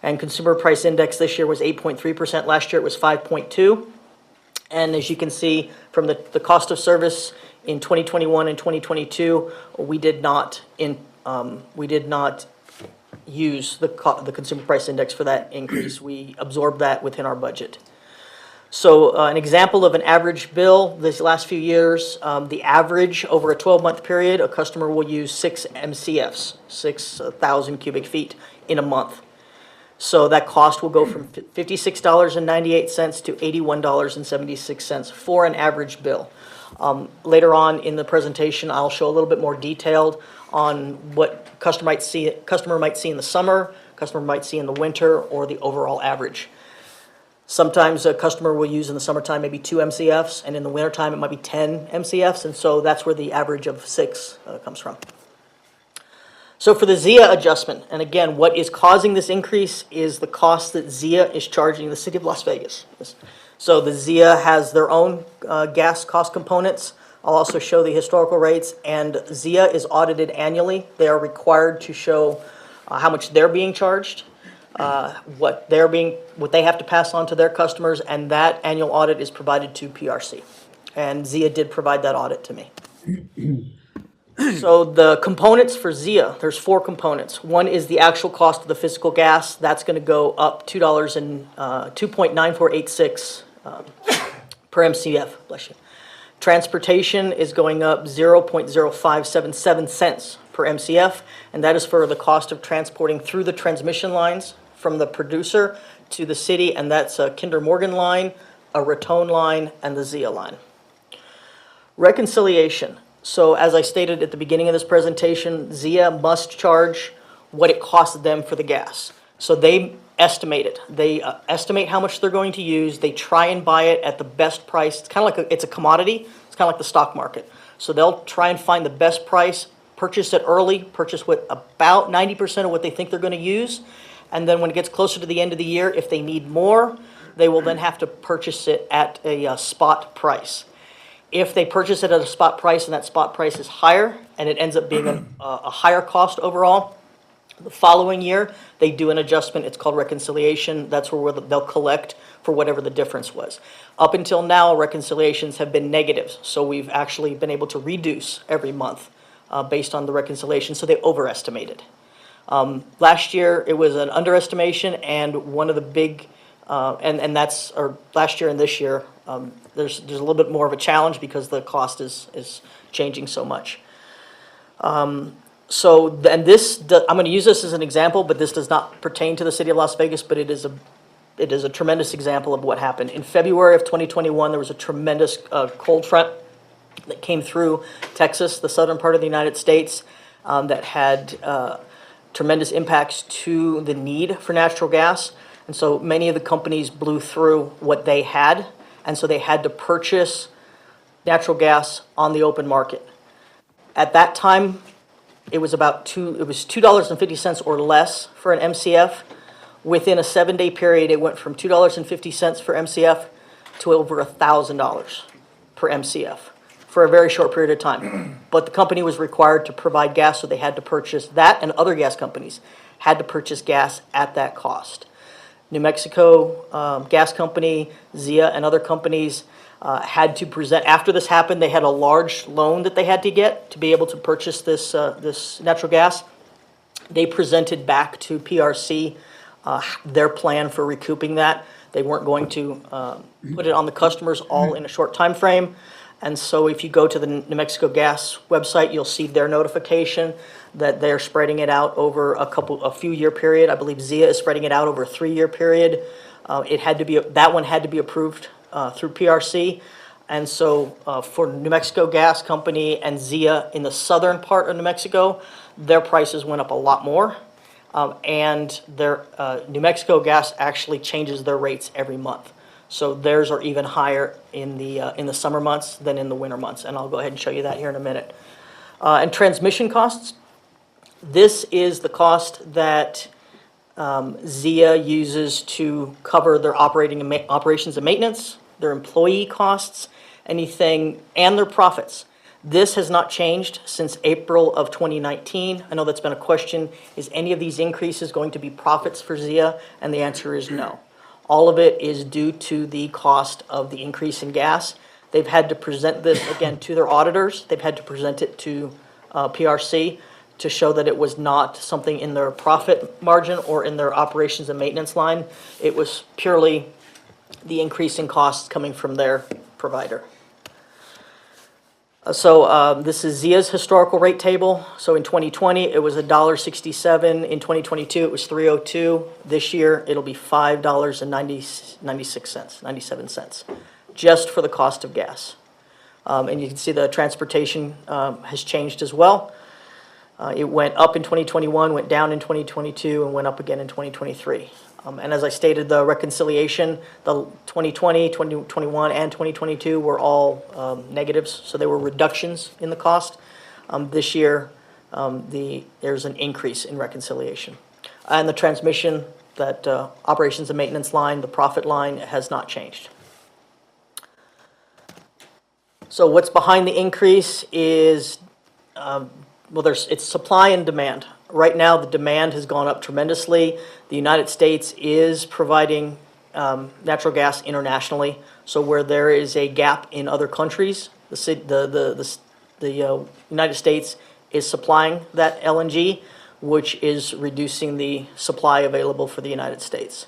And consumer price index this year was 8.3%. Last year it was 5.2%. And as you can see from the cost of service in 2021 and 2022, we did not use the consumer price index for that increase. We absorbed that within our budget. So an example of an average bill these last few years, the average over a 12-month period, a customer will use 6 MCFs, 6,000 cubic feet in a month. So that cost will go from $56.98 to $81.76 for an average bill. Later on in the presentation, I'll show a little bit more detailed on what customer might see in the summer, customer might see in the winter, or the overall average. Sometimes a customer will use in the summertime maybe 2 MCFs, and in the wintertime it might be 10 MCFs, and so that's where the average of 6 comes from. So for the Zia adjustment, and again, what is causing this increase is the cost that Zia is charging the city of Las Vegas. So the Zia has their own gas cost components. I'll also show the historical rates, and Zia is audited annually. They are required to show how much they're being charged, what they have to pass on to their customers, and that annual audit is provided to PRC. And Zia did provide that audit to me. So the components for Zia, there's 4 components. One is the actual cost of the physical gas. That's going to go up $2.9486 per MCF. Bless you. Transportation is going up 0.0577 cents per MCF, and that is for the cost of transporting through the transmission lines from the producer to the city, and that's a Kinder Morgan line, a Raton line, and the Zia line. Reconciliation. So as I stated at the beginning of this presentation, Zia must charge what it costs them for the gas. So they estimate it. They estimate how much they're going to use. They try and buy it at the best price. It's kind of like it's a commodity. It's kind of like the stock market. So they'll try and find the best price, purchase it early, purchase with about 90% of what they think they're going to use. And then when it gets closer to the end of the year, if they need more, they will then have to purchase it at a spot price. If they purchase it at a spot price and that spot price is higher and it ends up being a higher cost overall, the following year they do an adjustment. It's called reconciliation. That's where they'll collect for whatever the difference was. Up until now, reconciliations have been negative, so we've actually been able to reduce every month based on the reconciliation, so they overestimated. Last year, it was an underestimation, and one of the big, and that's, or last year and this year, there's a little bit more of a challenge because the cost is changing so much. So, and this, I'm gonna use this as an example, but this does not pertain to the city of Las Vegas, but it is a tremendous example of what happened. In February of 2021, there was a tremendous cold front that came through Texas, the southern part of the United States, that had tremendous impacts to the need for natural gas. And so many of the companies blew through what they had, and so they had to purchase natural gas on the open market. At that time, it was $2.50 or less for an MCF. Within a 7-day period, it went from $2.50 for MCF to over $1,000 per MCF for a very short period of time. But the company was required to provide gas, so they had to purchase that, and other gas companies had to purchase gas at that cost. New Mexico Gas Company, Zia, and other companies had to present, after this happened, they had a large loan that they had to get to be able to purchase this natural gas. They presented back to PRC their plan for recouping that. They weren't going to put it on the customers all in a short time frame. And so if you go to the New Mexico Gas website, you'll see their notification that they're spreading it out over a few year period. I believe Zia is spreading it out over a 3-year period. That one had to be approved through PRC. And so for New Mexico Gas Company and Zia in the southern part of New Mexico, their prices went up a lot more. And their New Mexico Gas actually changes their rates every month. So theirs are even higher in the summer months than in the winter months. And I'll go ahead and show you that here in a minute. And transmission costs. This is the cost that Zia uses to cover their operations and maintenance, their employee costs, anything, and their profits. This has not changed since April of 2019. I know that's been a question. Is any of these increases going to be profits for Zia? And the answer is no. All of it is due to the cost of the increase in gas. They've had to present this, again, to their auditors. They've had to present it to PRC to show that it was not something in their profit margin or in their operations and maintenance line. It was purely the increase in costs coming from their provider. So this is Zia's historical rate table. So in 2020, it was $1.67. In 2022, it was $3.02. This year, it'll be $5.97, just for the cost of gas. And you can see the transportation has changed as well. It went up in 2021, went down in 2022, and went up again in 2023. And as I stated, the reconciliation, the 2020, 2021, and 2022 were all negatives, so they were reductions in the cost. This year, there's an increase in reconciliation. And the transmission, that operations and maintenance line, the profit line, has not changed. So what's behind the increase is, it's supply and demand. Right now, the demand has gone up tremendously. The United States is providing natural gas internationally. So where there is a gap in other countries, the United States is supplying that LNG, which is reducing the supply available for the United States.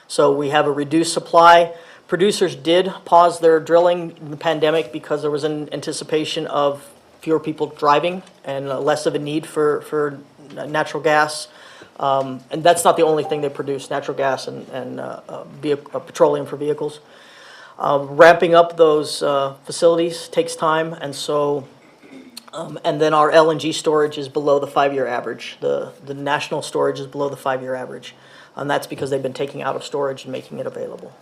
So we have a reduced supply. Producers did pause their drilling in the pandemic because there was an anticipation of fewer people driving and less of a need for natural gas. And that's not the only thing they produce, natural gas and petroleum for vehicles. Ramping up those facilities takes time, and so, and then our LNG storage is below the 5-year average. The national storage is below the 5-year average, and that's because they've been taking out of storage and making it available.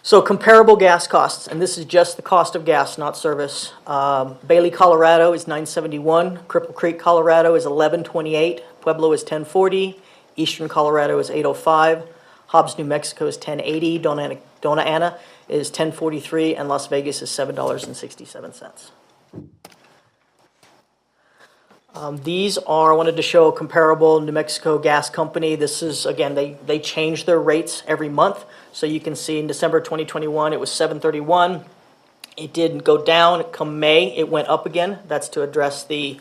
So comparable gas costs, and this is just the cost of gas, not service. Bailey, Colorado is $9.71. Cripple Creek, Colorado is $11.28. Pueblo is $10.40. Eastern Colorado is $8.05. Hobbs, New Mexico is $10.80. Dona Ana is $10.43, and Las Vegas is $7.67. These are, I wanted to show a comparable New Mexico Gas Company. This is, again, they change their rates every month. So you can see in December 2021, it was $7.31. It didn't go down. Come May, it went up again. That's to address the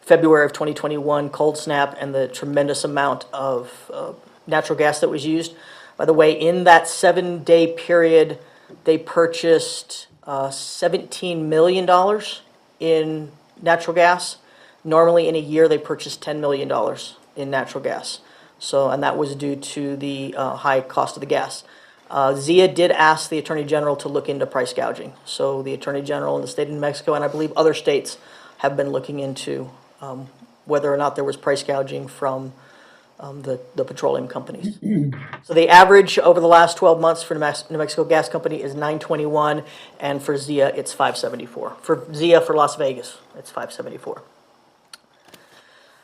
February of 2021 cold snap and the tremendous amount of natural gas that was used. By the way, in that 7-day period, they purchased $17 million in natural gas. Normally, in a year, they purchase $10 million in natural gas. So, and that was due to the high cost of the gas. ZIA did ask the Attorney General to look into price gouging. So the Attorney General in the state of New Mexico, and I believe other states, have been looking into whether or not there was price gouging from the petroleum companies. So the average over the last 12 months for New Mexico Gas Company is $9.21, and for ZIA, it's $5.74. For ZIA for Las Vegas, it's $5.74.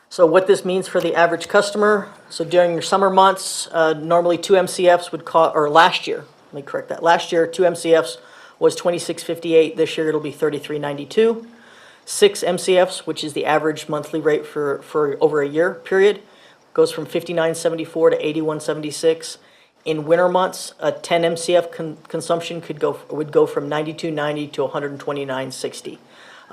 So what this means for the average customer, so during your summer months, normally 2 MCFs would cost, or last year, let me correct that, last year 2 MCFs was $26.58, this year it'll be $33.92. 6 MCFs, which is the average monthly rate for over a year period, goes from $59.74 to $81.76. In winter months, a 10 MCF consumption would go from $92.90 to $129.60.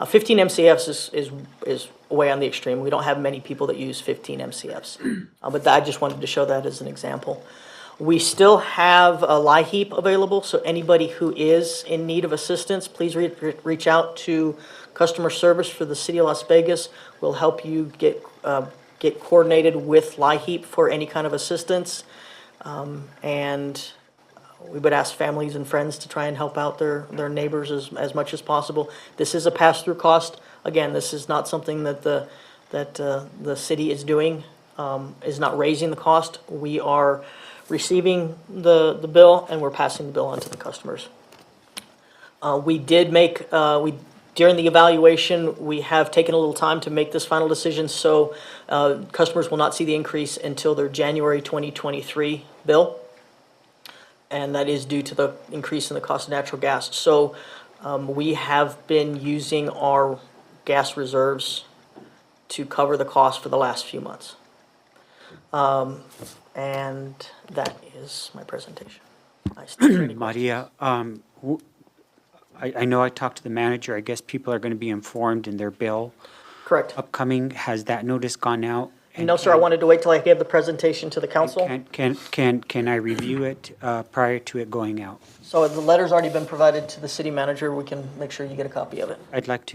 15 MCFs is way on the extreme. We don't have many people that use 15 MCFs. But I just wanted to show that as an example. We still have a LIHEAP available, so anybody who is in need of assistance, please reach out to customer service for the City of Las Vegas. We'll help you get coordinated with LIHEAP for any kind of assistance. And we would ask families and friends to try and help out their neighbors as much as possible. This is a pass-through cost. Again, this is not something that the city is doing, is not raising the cost. We are receiving the bill and we're passing the bill on to the customers. We did make, during the evaluation, we have taken a little time to make this final decision, so customers will not see the increase until their January 2023 bill. And that is due to the increase in the cost of natural gas. So we have been using our gas reserves to cover the cost for the last few months. And that is my presentation. Maria, I know I talked to the manager. I guess people are going to be informed in their bill Correct. upcoming. Has that notice gone out? And No, sir, I wanted to wait till I gave the presentation to the council. Can I review it prior to it going out? So the letter's already been provided to the city manager. We can make sure you get a copy of it. I'd like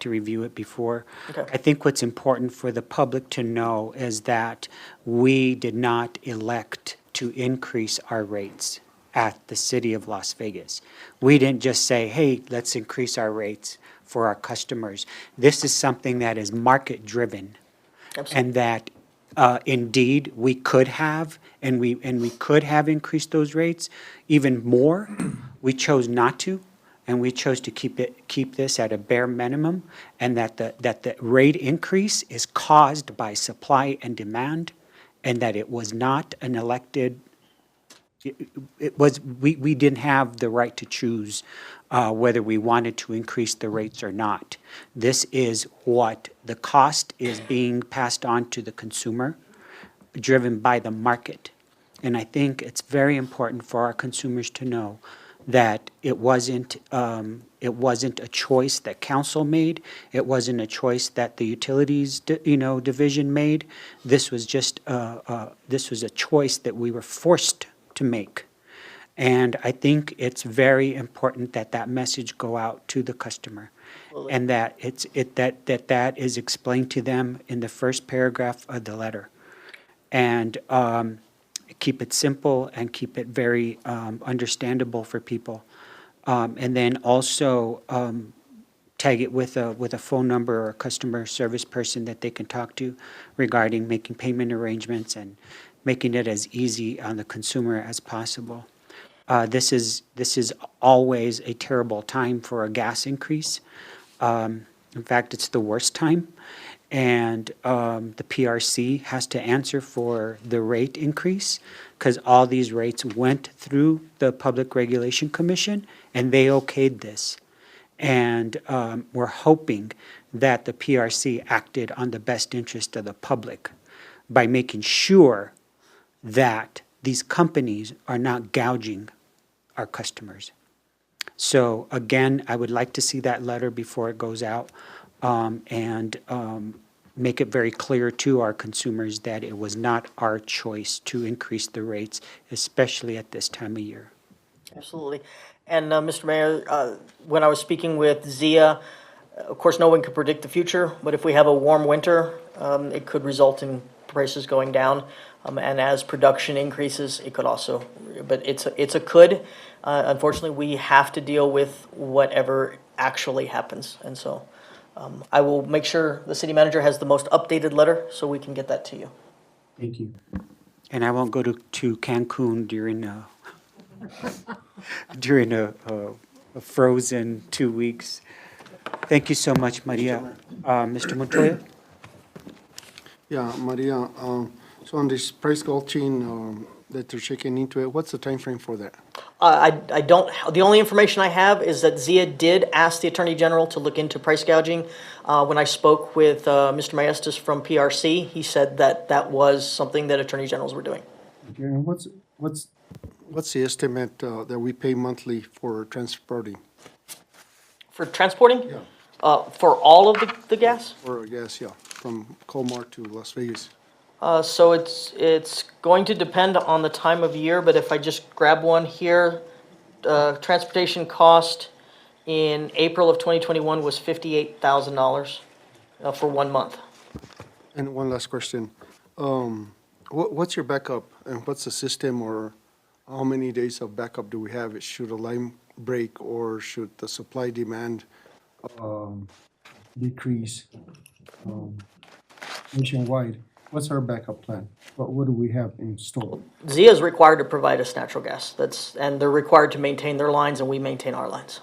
to review it before. Okay. I think what's important for the public to know is that we did not elect to increase our rates at the City of Las Vegas. We didn't just say, hey, let's increase our rates for our customers. This is something that is market-driven. Absolutely. And that indeed we could have, and we could have increased those rates even more. We chose not to, and we chose to keep this at a bare minimum, and that the rate increase is caused by supply and demand, and that it was not an elected. It was we didn't have the right to choose whether we wanted to increase the rates or not. This is what the cost is being passed on to the consumer, driven by the market. And I think it's very important for our consumers to know that it wasn't a choice that council made. It wasn't a choice that the utilities division made. This was just this was a choice that we were forced to make. And I think it's very important that that message go out to the customer. Absolutely. And that that is explained to them in the first paragraph of the letter. And keep it simple and keep it very understandable for people. And then also tag it with a phone number or a customer service person that they can talk to regarding making payment arrangements and making it as easy on the consumer as possible. This is always a terrible time for a gas increase. In fact, it's the worst time. And the PRC has to answer for the rate increase because all these rates went through the Public Regulation Commission and they okayed this. And we're hoping that the PRC acted on the best interest of the public by making sure that these companies are not gouging our customers. So again, I would like to see that letter before it goes out, and make it very clear to our consumers that it was not our choice to increase the rates, especially at this time of year. Absolutely. And, Mr. Mayor, when I was speaking with Zia, of course, no one could predict the future, but if we have a warm winter, it could result in prices going down. And as production increases, it could also, but it's a could. Unfortunately, we have to deal with whatever actually happens. And so I will make sure the city manager has the most updated letter so we can get that to you. Thank you. And I won't go to Cancun during a frozen 2 weeks. Thank you so much, Maria. Mr. Montoya? Yeah, Maria, so on this price gouging that they're checking into it, what's the time frame for that? I don't, the only information I have is that Zia did ask the Attorney General to look into price gouging. When I spoke with Mr. Maestas from PRC, he said that that was something that Attorney Generals were doing. Okay, and what's the estimate that we pay monthly for transporting? For transporting? Yeah. For all of the gas? Or gas, yeah, from Colmar to Las Vegas? So it's going to depend on the time of year, but if I just grab one here, transportation cost in April of 2021 was $58,000 for 1 month. And one last question. What's your backup and what's the system, or how many days of backup do we have? Should a line break or should the supply demand decrease nationwide? What's our backup plan? What do we have in store? Zia is required to provide us natural gas. And they're required to maintain their lines, and we maintain our lines.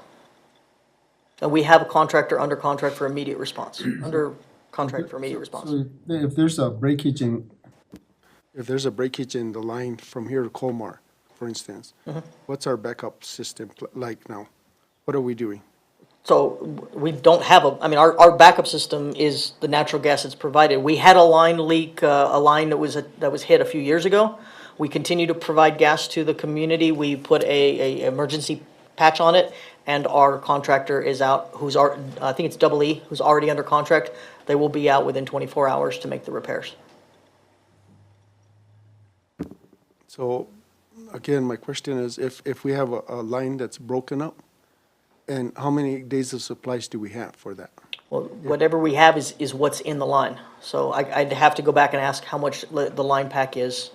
And we have a contractor under contract for immediate response, under contract for immediate response. So if there's a breakage in, the line from here to Colmar, for instance, what's our backup system like now? What are we doing? So we don't have our backup system is the natural gas that's provided. We had a line leak, a line that was hit a few years ago. We continue to provide gas to the community. We put a emergency patch on it, and our contractor is out, I think it's Double E, who's already under contract. They will be out within 24 hours to make the repairs. So, again, my question is, if we have a line that's broken up, and how many days of supplies do we have for that? Well, whatever we have is what's in the line. So I'd have to go back and ask how much the line pack is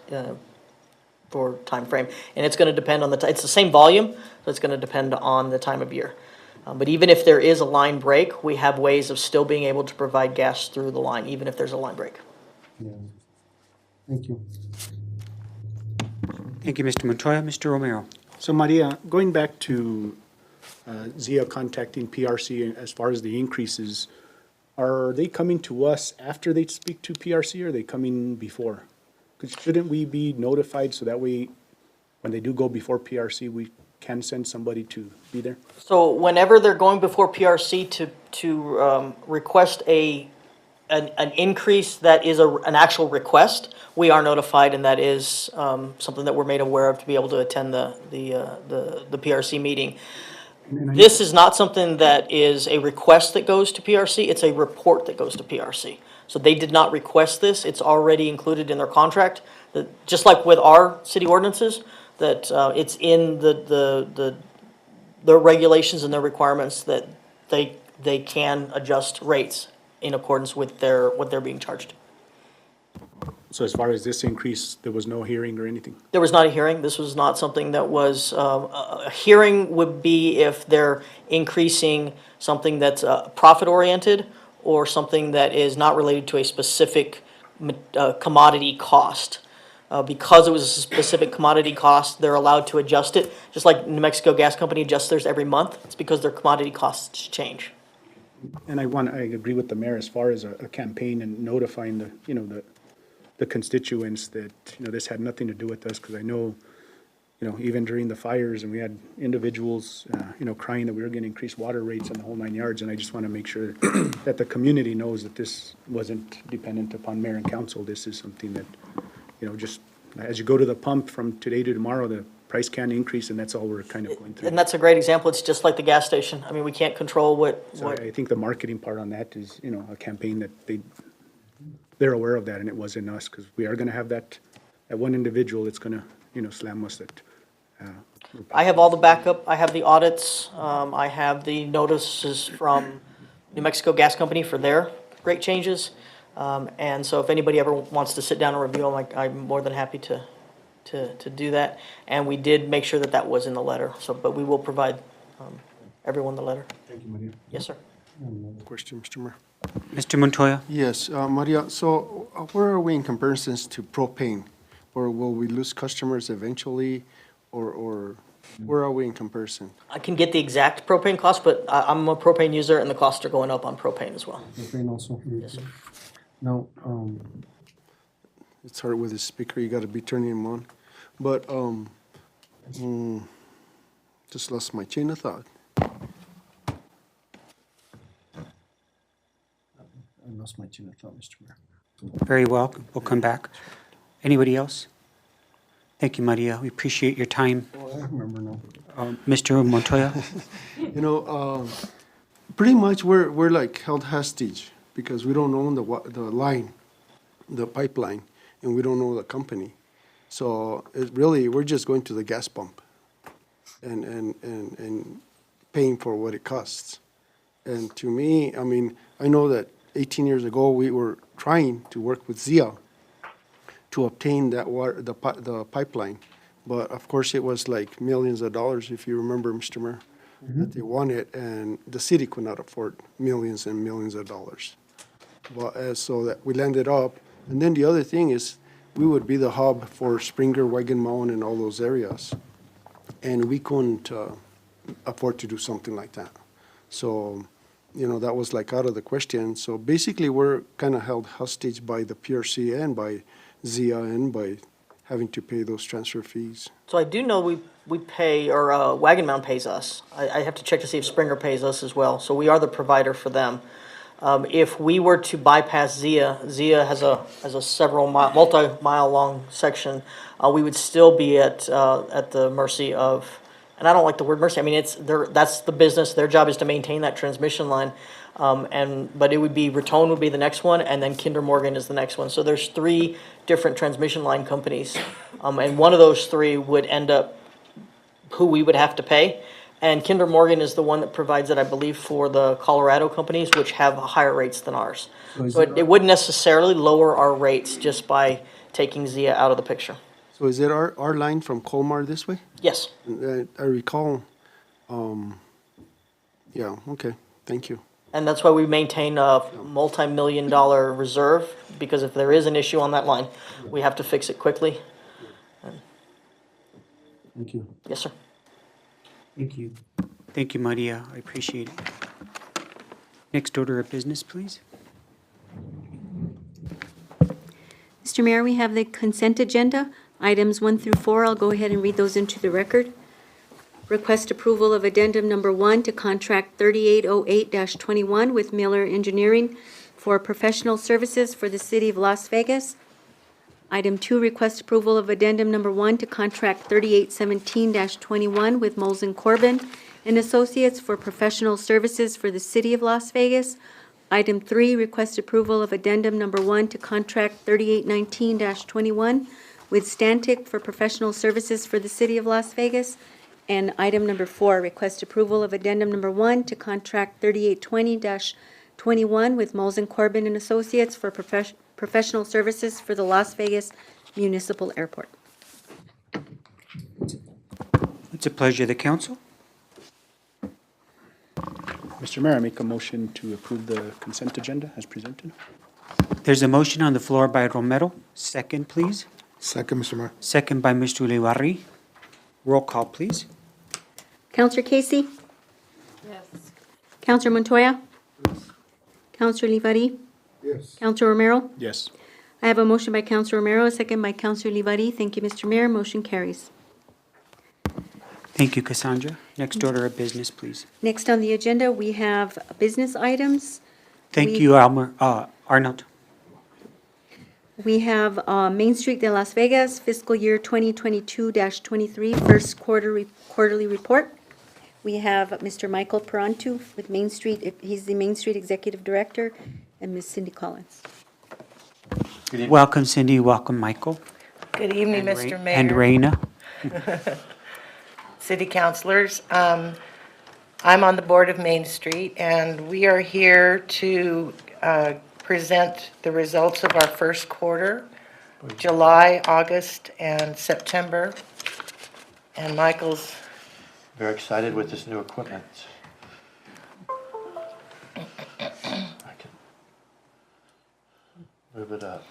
for time frame. And it's going to depend on it's the same volume, so it's going to depend on the time of year. But even if there is a line break, we have ways of still being able to provide gas through the line, even if there's a line break. Yeah. Thank you. Thank you, Mr. Montoya. Mr. Romero? So Maria, going back to Zia contacting PRC as far as the increases, are they coming to us after they speak to PRC, or are they coming before? Because shouldn't we be notified so that way, when they do go before PRC, we can send somebody to be there? So whenever they're going before PRC to request an increase that is an actual request, we are notified, and that is something that we're made aware of to be able to attend the PRC meeting. This is not something that is a request that goes to PRC, it's a report that goes to PRC. So they did not request this, it's already included in their contract, that, just like with our city ordinances, that it's in the regulations and their requirements that they can adjust rates in accordance with what they're being charged. So as far as this increase, there was no hearing or anything? There was not a hearing. This was not something that was, a hearing would be if they're increasing something that's profit-oriented or something that is not related to a specific commodity cost. Because it was a specific commodity cost, they're allowed to adjust it. Just like New Mexico Gas Company adjusts theirs every month, it's because their commodity costs change. And I agree with the mayor as far as a campaign and notifying the constituents that, this had nothing to do with us, because I know, even during the fires, and we had individuals, crying that we were getting increased water rates and the whole 9 yards, and I just want to make sure that the community knows that this wasn't dependent upon mayor and council. This is something that, just as you go to the pump from today to tomorrow, the price can increase, and that's all we're kind of going through. And that's a great example. It's just like the gas station. I mean, we can't control what, So I think the marketing part on that is, a campaign that they're aware of that, and it wasn't us, because we are gonna have that one individual that's gonna, slam us that. I have all the backup. I have the audits. I have the notices from New Mexico Gas Company for their rate changes. And so if anybody ever wants to sit down and review them, I'm more than happy to do that. And we did make sure that that was in the letter. So, but we will provide everyone the letter. Thank you, Maria. Yes, sir. Question, Mr. Mayor. Mr. Montoya? Yes, Maria, so where are we in comparisons to propane? Or will we lose customers eventually, or where are we in comparison? I can get the exact propane cost, but I'm a propane user and the costs are going up on propane as well. Propane also? Yes, sir. No, it's hard with the speaker, you gotta be turning them on. But, just lost my chain of thought. I lost my chain of thought, Mr. Mayor. Very well, we'll come back. Anybody else? Thank you, Maria, we appreciate your time. Oh, I remember now. Mr. Montoya? Pretty much we're like held hostage because we don't own the line, the pipeline, and we don't know the company. So we're just going to the gas pump and paying for what it costs. And to me, I mean, I know that 18 years ago, we were trying to work with ZIA to obtain that water, the pipeline. But of course, it was like millions of dollars, if you remember, Mr. Mayor, that they wanted, and the city could not afford millions and millions of dollars. But so that we landed up, and then the other thing is, we would be the hub for Springer, Wagon Mountain, and all those areas. And we couldn't afford to do something like that. So, that was like out of the question. So basically, we're kind of held hostage by the PRC and by ZIA and by having to pay those transfer fees. So I do know we pay, or Wagon Mountain pays us. I have to check to see if Springer pays us as well. So we are the provider for them. If we were to bypass ZIA, ZIA has a several multi-mile long section. We would still be at the mercy of, and I don't like the word mercy. I mean, that's the business. Their job is to maintain that transmission line. But it would be, Raton would be the next one, and then Kinder Morgan is the next one. So there's 3 different transmission line companies. And one of those 3 would end up who we would have to pay. And Kinder Morgan is the one that provides it, I believe, for the Colorado companies, which have higher rates than ours. So it wouldn't necessarily lower our rates just by taking ZIA out of the picture. So is it our line from Colmar this way? Yes. I recall, yeah, okay, thank you. And that's why we maintain a multi-million-dollar reserve, because if there is an issue on that line, we have to fix it quickly. Thank you. Yes, sir. Thank you. Thank you, Maria, I appreciate it. Next order of business, please. Mr. Mayor, we have the consent agenda, items 1 through 4. I'll go ahead and read those into the record. Request approval of addendum number 1 to contract 3808-21 with Miller Engineering for professional services for the city of Las Vegas. Item 2, request approval of addendum number 1 to contract 3817-21 with Molson Corbin and Associates for professional services for the city of Las Vegas. Item 3, request approval of addendum number 1 to contract 3819-21 with Stantec for professional services for the city of Las Vegas. And item number 4, request approval of addendum number 1 to contract 3820-21 with Molson Corbin and Associates for professional services for the Las Vegas Municipal Airport. It's a pleasure of the council. Mr. Mayor, I make a motion to approve the consent agenda as presented. There's a motion on the floor by Romero. Second, please. Second, Mr. Mayor. Second by Mr. Ulibarri. Roll call, please. Counselor Casey? Yes. Counselor Montoya? Counselor Livari? Yes. Counselor Romero? Yes. I have a motion by Counselor Romero, a second by Counselor Livari. Thank you, Mr. Mayor. Motion carries. Thank you, Cassandra. Next order of business, please. Next on the agenda, we have business items. Thank We- you, Arnold. We have Main Street de Las Vegas fiscal year 2022-23 first quarterly report. We have Mr. Michael Perantu with Main Street, he's the Main Street Executive Director, and Ms. Cindy Collins. Welcome Cindy, welcome Michael. Good evening, And Mr. And Mayor, Raina. city councilors. I'm on the board of Main Street, and we are here to present the results of our first quarter, July, August, and September. And Michael's, Very excited with this new equipment. I can move it up.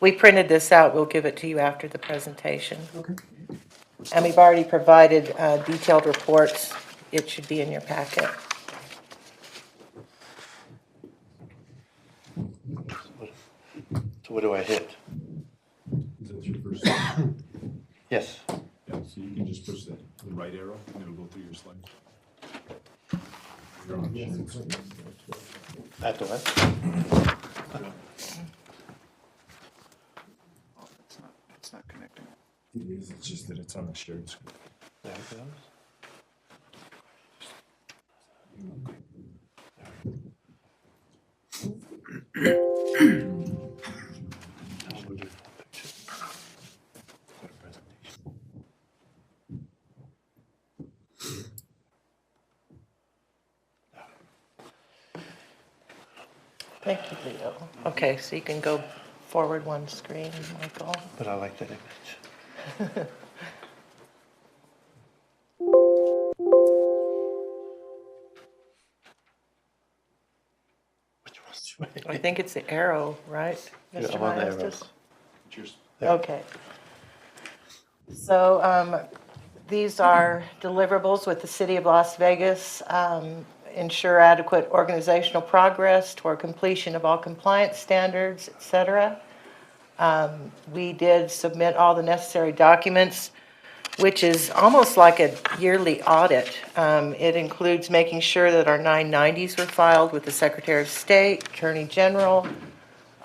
we printed this out, we'll give it to you after the presentation. And we've already provided detailed reports, it should be in your packet. So what do I hit? Is that your first? Yes. Yeah, so you can just push the right arrow and it'll go through your slides. You're on. At the what? It's not connecting. It is, it's just that it's on the shared screen. There it goes. Thank you, Leo. Okay, so you can go forward one screen, Michael. But I like that image. Which one's I think it's the arrow, right? Yeah, Mr. I'm on the Maestas? arrows. Cheers. There. Okay. So these are deliverables with the City of Las Vegas. Ensure adequate organizational progress toward completion of all compliance standards, et cetera. We did submit all the necessary documents, which is almost like a yearly audit. It includes making sure that our 990s were filed with the Secretary of State, Attorney General.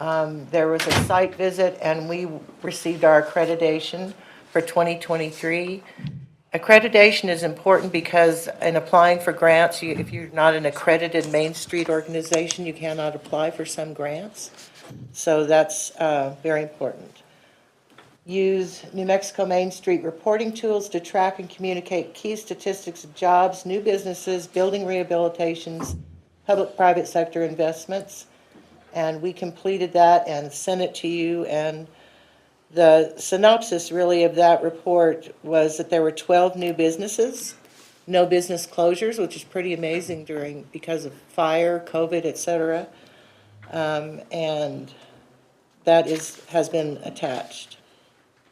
There was a site visit, and we received our accreditation for 2023. Accreditation is important because in applying for grants, if you're not an accredited Main Street organization, you cannot apply for some grants. So that's very important. Use New Mexico Main Street reporting tools to track and communicate key statistics of jobs, new businesses, building rehabilitations, public-private sector investments. And we completed that and sent it to you, and the synopsis really of that report was that there were 12 new businesses, no business closures, which is pretty amazing because of fire, COVID, et cetera. And that has been attached.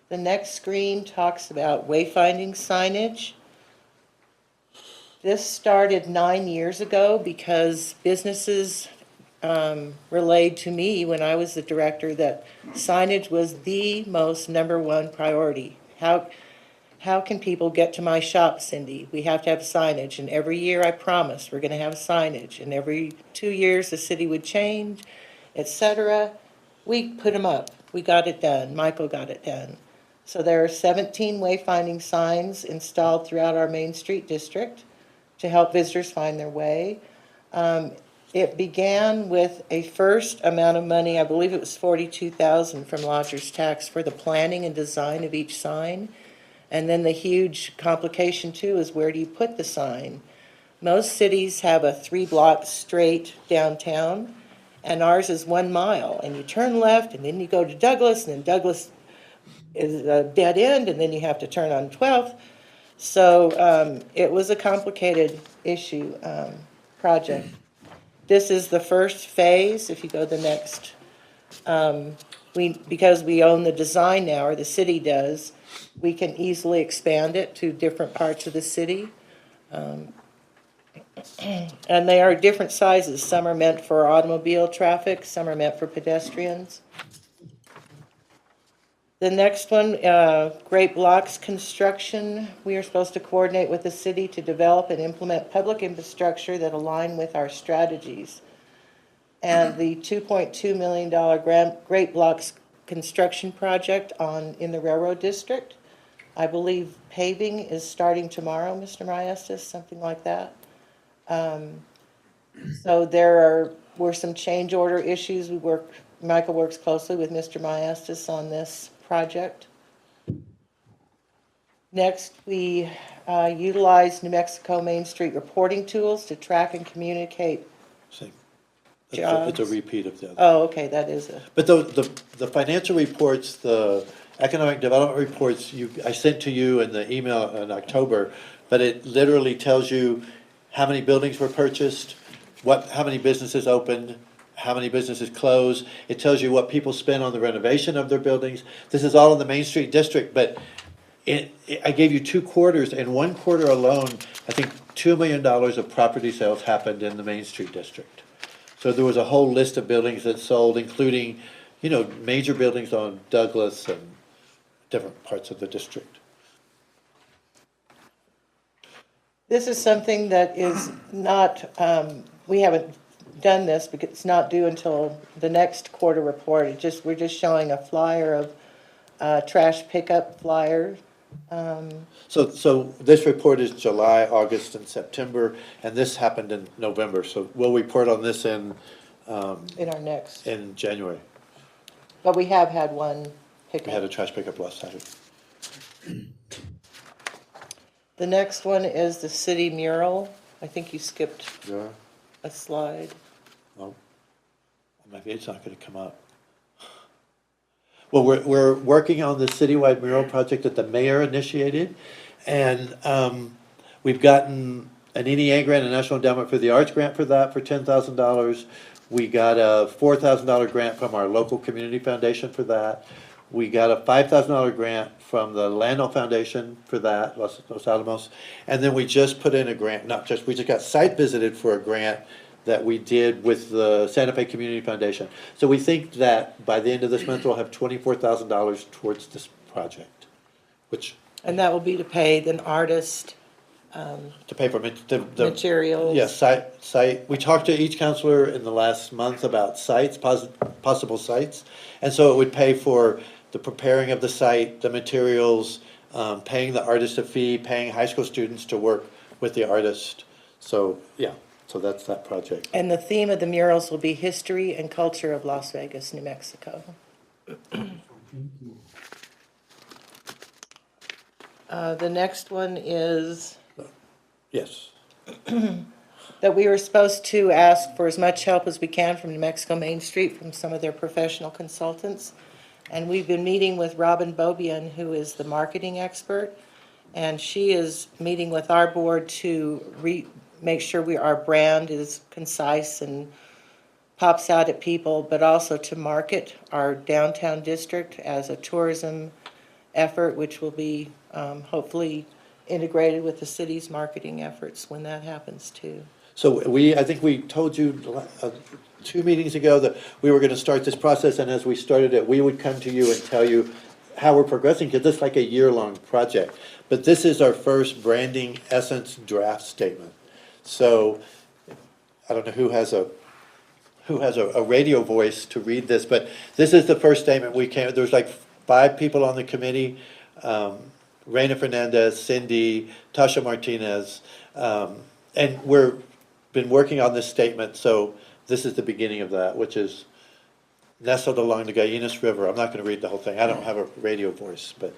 The next screen talks about wayfinding signage. This started 9 years ago because businesses relayed to me when I was the director that signage was the most #1 priority. How can people get to my shop, Cindy? We have to have signage, and every year I promised we're going to have signage, and every 2 years the city would change, etc. We put them up. We got it done. Michael got it done. So there are 17 wayfinding signs installed throughout our Main Street district to help visitors find their way. It began with a first amount of money, I believe it was $42,000 from lodger's tax for the planning and design of each sign. And then the huge complication too is, where do you put the sign? Most cities have a 3-block straight downtown, and ours is 1 mile. And you turn left, and then you go to Douglas, and then Douglas is a dead end, and then you have to turn on 12th. So it was a complicated issue, project. This is the first phase. If you go to the next, because we own the design now, or the city does, we can easily expand it to different parts of the city. And they are different sizes. Some are meant for automobile traffic, some are meant for pedestrians. The next one, Great Blocks Construction. We are supposed to coordinate with the city to develop and implement public infrastructure that align with our strategies. And the $2.2 million Great Blocks construction project in the Railroad District. I believe paving is starting tomorrow, Mr. Maestas, something like that. So were some change order issues. Michael works closely with Mr. Maestas on this project. Next, we utilize New Mexico Main Street reporting tools to track and communicate. Same. Jobs. It's a repeat of the other. Oh, okay, that is it. But the financial reports, the economic development reports, I sent to you in the email in October, but it literally tells you how many buildings were purchased, how many businesses opened, how many businesses closed. It tells you what people spent on the renovation of their buildings. This is all in the Main Street District, but I gave you 2 quarters. In 1 quarter alone, I think $2 million of property sales happened in the Main Street District. So there was a whole list of buildings that sold, including, major buildings on Douglas and different parts of the district. This is something that is not, we haven't done this because it's not due until the next quarter report. We're just showing a flyer of trash pickup flyer. So this report is July, August, and September, and this happened in November. So we'll report on this in our next. in January. But we have had one pickup. We had a trash pickup last Saturday. The next one is the city mural. I think you skipped Yeah. a slide. Well, maybe it's not going to come up. Well, we're working on the citywide mural project that the mayor initiated, and we've gotten an NEA grant, a National Endowment for the Arts grant for that for $10,000. We got a $4,000 grant from our local community foundation for that. We got a $5,000 grant from the Landau Foundation for that, Los Alamos, and then we just put in a grant. We just got site visited for a grant that we did with the Santa Fe Community Foundation. So we think that by the end of this month, we'll have $24,000 towards this project, which. And that will be to pay an artist. To pay for the materials. Yes, site. We talked to each counselor in the last month about sites, possible sites. And so it would pay for the preparing of the site, the materials, paying the artist a fee, paying high school students to work with the artist. So, yeah. So that's that project. And the theme of the murals will be history and culture of Las Vegas, New Mexico. The next one is Yes. that we were supposed to ask for as much help as we can from New Mexico Main Street from some of their professional consultants. And we've been meeting with Robin Bobian, who is the marketing expert. And she is meeting with our board to make sure our brand is concise and pops out at people, but also to market our downtown district as a tourism effort, which will be hopefully integrated with the city's marketing efforts when that happens too. So I think we told you 2 meetings ago that we were going to start this process, and as we started it, we would come to you and tell you how we're progressing, because it's like a year-long project. But this is our first branding essence draft statement. So I don't know who has a radio voice to read this, but this is the first statement we came. There's like 5 people on the committee: Reina Fernandez, Cindy, Tasha Martinez, and we're been working on this statement. So this is the beginning of that, which is nestled along the Gallinas River. I'm not going to read the whole thing. I don't have a radio voice, but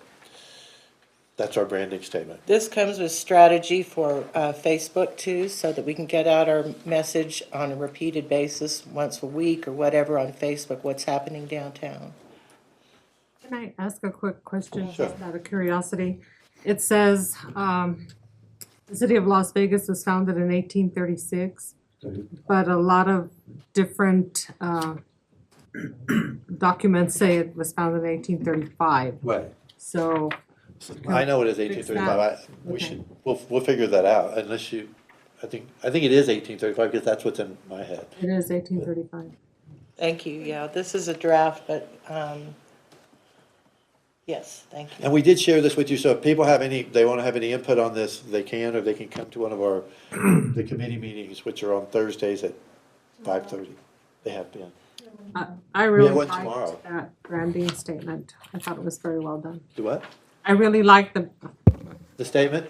that's our branding statement. This comes with strategy for Facebook too, so that we can get out our message on a repeated basis, once a week or whatever, on Facebook, what's happening downtown. Can I ask a quick question, Sure. just out of curiosity? It says, the city of Las Vegas was founded in 1836, but a lot of different documents say it was founded in 1835. Right. So, I know it is Fix 1835. that. We'll figure that out, unless you, I think it is 1835, because that's what's in my head. it is 1835. Thank you, yeah, this is a draft, but, yes, thank you. And we did share this with you, so if people have they want to have any input on this, they can, or they can come to one of the committee meetings, which are on Thursdays at 5:30. They have been. I really one liked tomorrow. that branding statement. I thought it was very well done. Do what? I really liked The statement?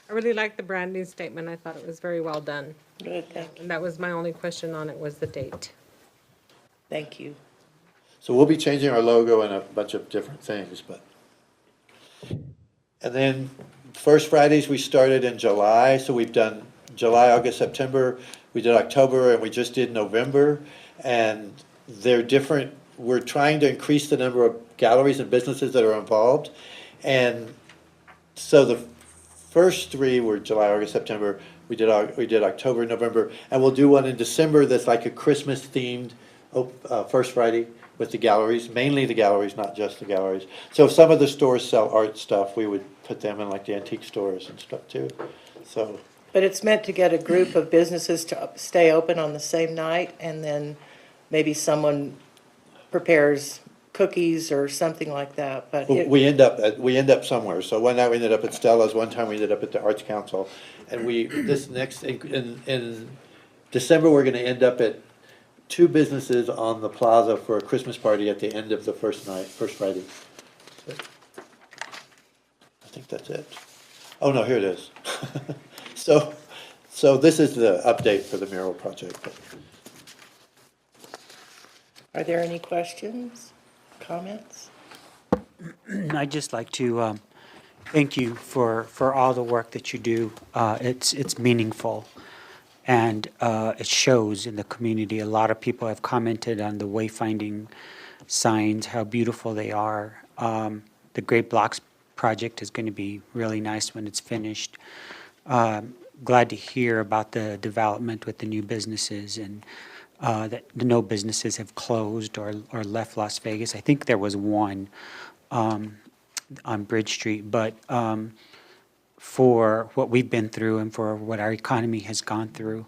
I really liked the branding statement. I thought it was very well done. Good, thank you. And that was my only question on it, was the date. Thank you. So we'll be changing our logo and a bunch of different things, but. And then First Fridays, we started in July, so we've done July, August, September. We did October and we just did November. And they're different. We're trying to increase the number of galleries and businesses that are involved. And so the first three were July, August, September. We did October, November, and we'll do one in December that's like a Christmas themed First Friday with the galleries, mainly the galleries, not just the galleries. So if some of the stores sell art stuff, we would put them in like the antique stores and stuff too. So. But it's meant to get a group of businesses to stay open on the same night, and then maybe someone prepares cookies or something like that, but We end up somewhere. So one night we ended up at Stella's, one time we ended up at the Arts Council. And in December, we're gonna end up at 2 businesses on the plaza for a Christmas party at the end of the first Friday. I think that's it. Oh, no, here it is. So this is the update for the mural project. are there any questions, comments? I'd just like to thank you for all the work that you do. It's meaningful, and it shows in the community. A lot of people have commented on the wayfinding signs, how beautiful they are. The Great Blocks project is going to be really nice when it's finished. Glad to hear about the development with the new businesses, and that no businesses have closed or left Las Vegas. I think there was one on Bridge Street, but for what we've been through and for what our economy has gone through,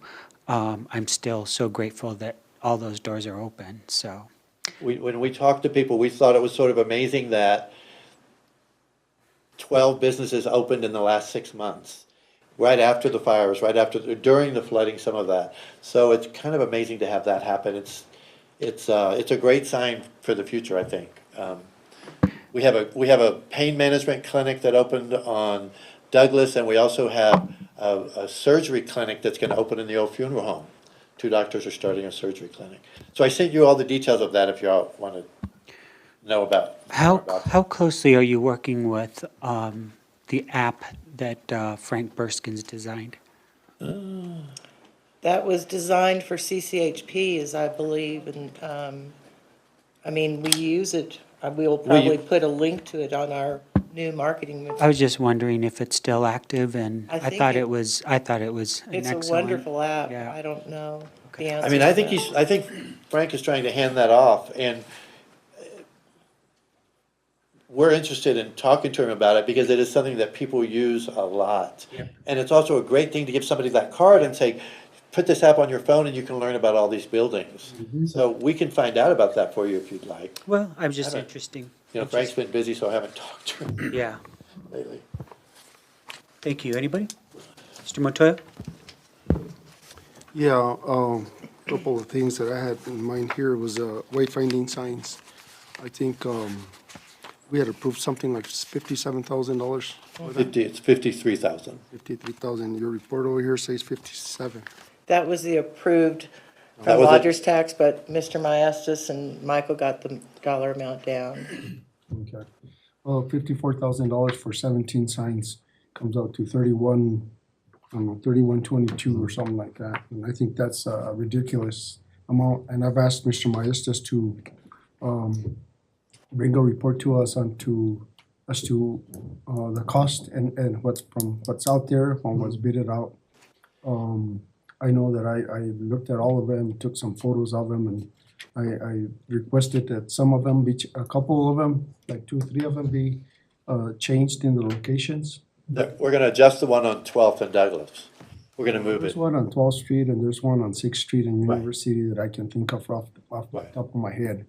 I'm still so grateful that all those doors are open. So When we talked to people, we thought it was sort of amazing that 12 businesses opened in the last 6 months, right after the fires, during the flooding, some of that. So it's kind of amazing to have that happen. It's a great sign for the future, I think. We have a pain management clinic that opened on Douglas, and we also have a surgery clinic that's gonna open in the old funeral home. 2 doctors are starting a surgery clinic. So I sent you all the details of that if y'all wanna know about. how closely are you working with the app that Frank Burskins designed? That was designed for CCHP, as I believe, and, I mean, we use it. We'll probably put a link to it on our new marketing. I was just wondering if it's still active, and I I think thought it- it was an It's excellent. a wonderful app. Yeah. I don't know the answer. I mean, to that. I think Frank is trying to hand that off, and we're interested in talking to him about it because it is something that people use a lot. And it's also a great thing to give somebody that card and say, put this app on your phone and you can learn about all these buildings. So we can find out about that for you if you'd like. Well, I'm just Haven't- interesting. You know, Frank's been busy, so I haven't talked to him Yeah, lately. thank you. Anybody? Mr. Montoya? Yeah, couple of things that I had in mind here was wayfinding signs. I think we had approved something like $57,000. It's 53,000. 53,000. Your report over here says 57. That was the approved That from was it. lodger's tax, but Mr. Maestas and Michael got the dollar amount down. Okay. Well, $54,000 for 17 signs comes out to 3122 or something like that. And I think that's a ridiculous amount. And I've asked Mr. Maestas to bring a report to us as to the cost and what's out there, from what's bidded out. I know that I looked at all of them, took some photos of them, and I requested that some of them, a couple of them, like 2 or 3 of them be changed in the locations. We're gonna adjust the one on 12th and Douglas. We're gonna move There's it. one on 12th Street and there's one on 6th Street and Right. University that I can think of off the Right. top of my head.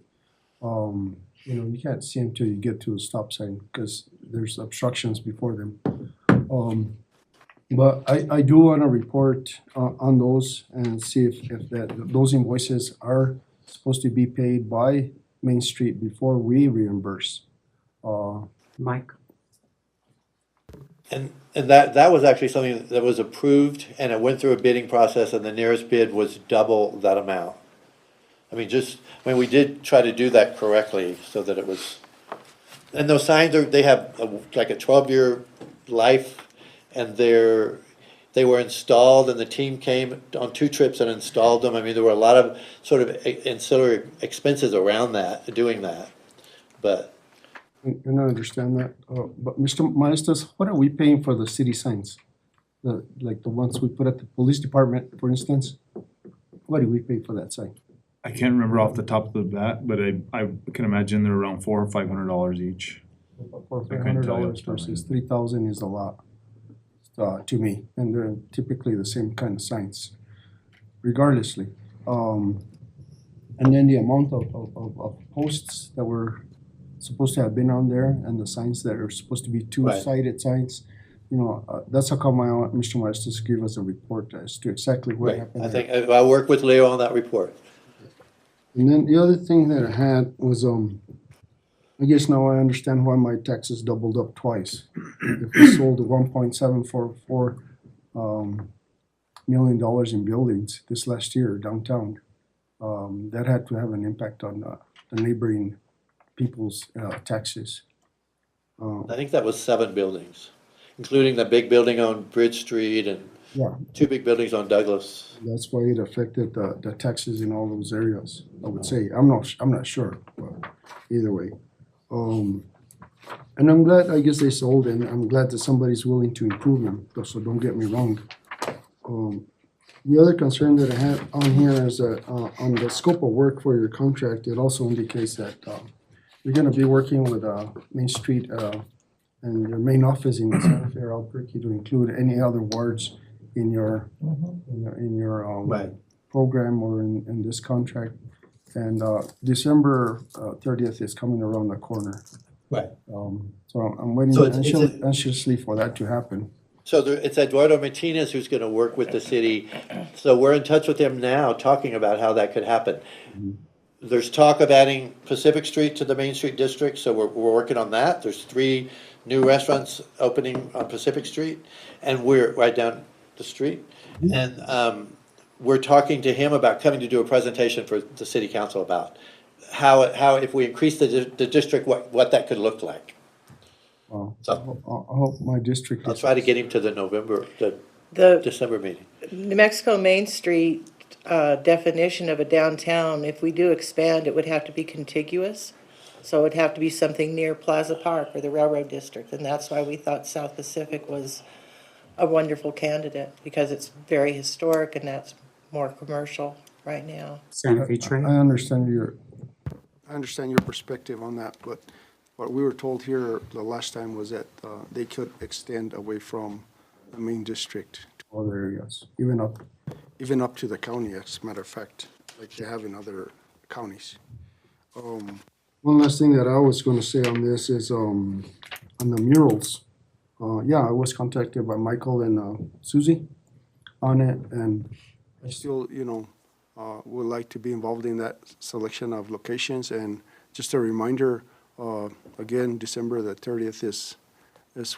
You know, you can't see them till you get to a stop sign because there's obstructions before them. But I do want to report on those and see if those invoices are supposed to be paid by Main Street before we reimburse. Mike? And that was actually something that was approved, and it went through a bidding process, and the nearest bid was double that amount. I mean, we did try to do that correctly, so that it was, and those signs they have like a 12-year life, and they were installed, and the team came on 2 trips and installed them. I mean, there were a lot of sort of ancillary expenses around that, doing that, but. And I understand that, but Mr. Maestas, what are we paying for the city signs? Like the ones we put at the police department, for instance? What do we pay for that sign? I can't remember off the top of the bat, but I can imagine they're around $400 or $500 each. For $500 versus 3,000 is a lot, to me, and they're typically the same kind of signs, regardlessly. And then the amount of posts that were supposed to have been on there, and the signs that are supposed to be two-sided signs, that's how come I want Mr. Maestas to give us a report as to exactly what happened. I think I'll work with Leo on that report. And then the other thing that I had was, I guess now I understand why my taxes doubled up twice. If we sold $1.744 million in buildings this last year downtown, that had to have an impact on the neighboring people's taxes. I think that was 7 buildings, including the big building on Bridge Street and Yeah, 2 big buildings on Douglas. that's why it affected the taxes in all those areas, I would say. I'm not sure, but either way. And I'm glad, I guess they sold, and I'm glad that somebody's willing to improve them, so don't get me wrong. The other concern that I had on here is that, on the scope of work for your contract, it also indicates that, you're gonna be working with, Main Street, and your main office in Santa Fe or Albuquerque to include any other wards in your program or in this contract. And, December 30th is coming around the corner. Right. So I'm waiting So it's anxiously for that to happen. So it's Eduardo Martinez who's gonna work with the city. So we're in touch with him now, talking about how that could happen. There's talk of adding Pacific Street to the Main Street district, so we're working on that. There's 3 new restaurants opening on Pacific Street, and we're right down the street. And we're talking to him about coming to do a presentation for the city council about how if we increase the district, what that could look like. So I hope my district. I'll try to get him to the December meeting. New Mexico Main Street definition of a downtown, if we do expand, it would have to be contiguous. So it would have to be something near Plaza Park or the Railroad District. And that's why we thought South Pacific was a wonderful candidate, because it's very historic and that's more commercial right now. Santa Fe Trail? I understand your perspective on that, but what we were told here the last time was that they could extend away from the main district to other areas, even up to the county, as a matter of fact, like they have in other counties. One last thing that I was going to say on this is on the murals. I was contacted by Michael and Susie on it, and I still, would like to be involved in that selection of locations. And just a reminder, again, December the 30th is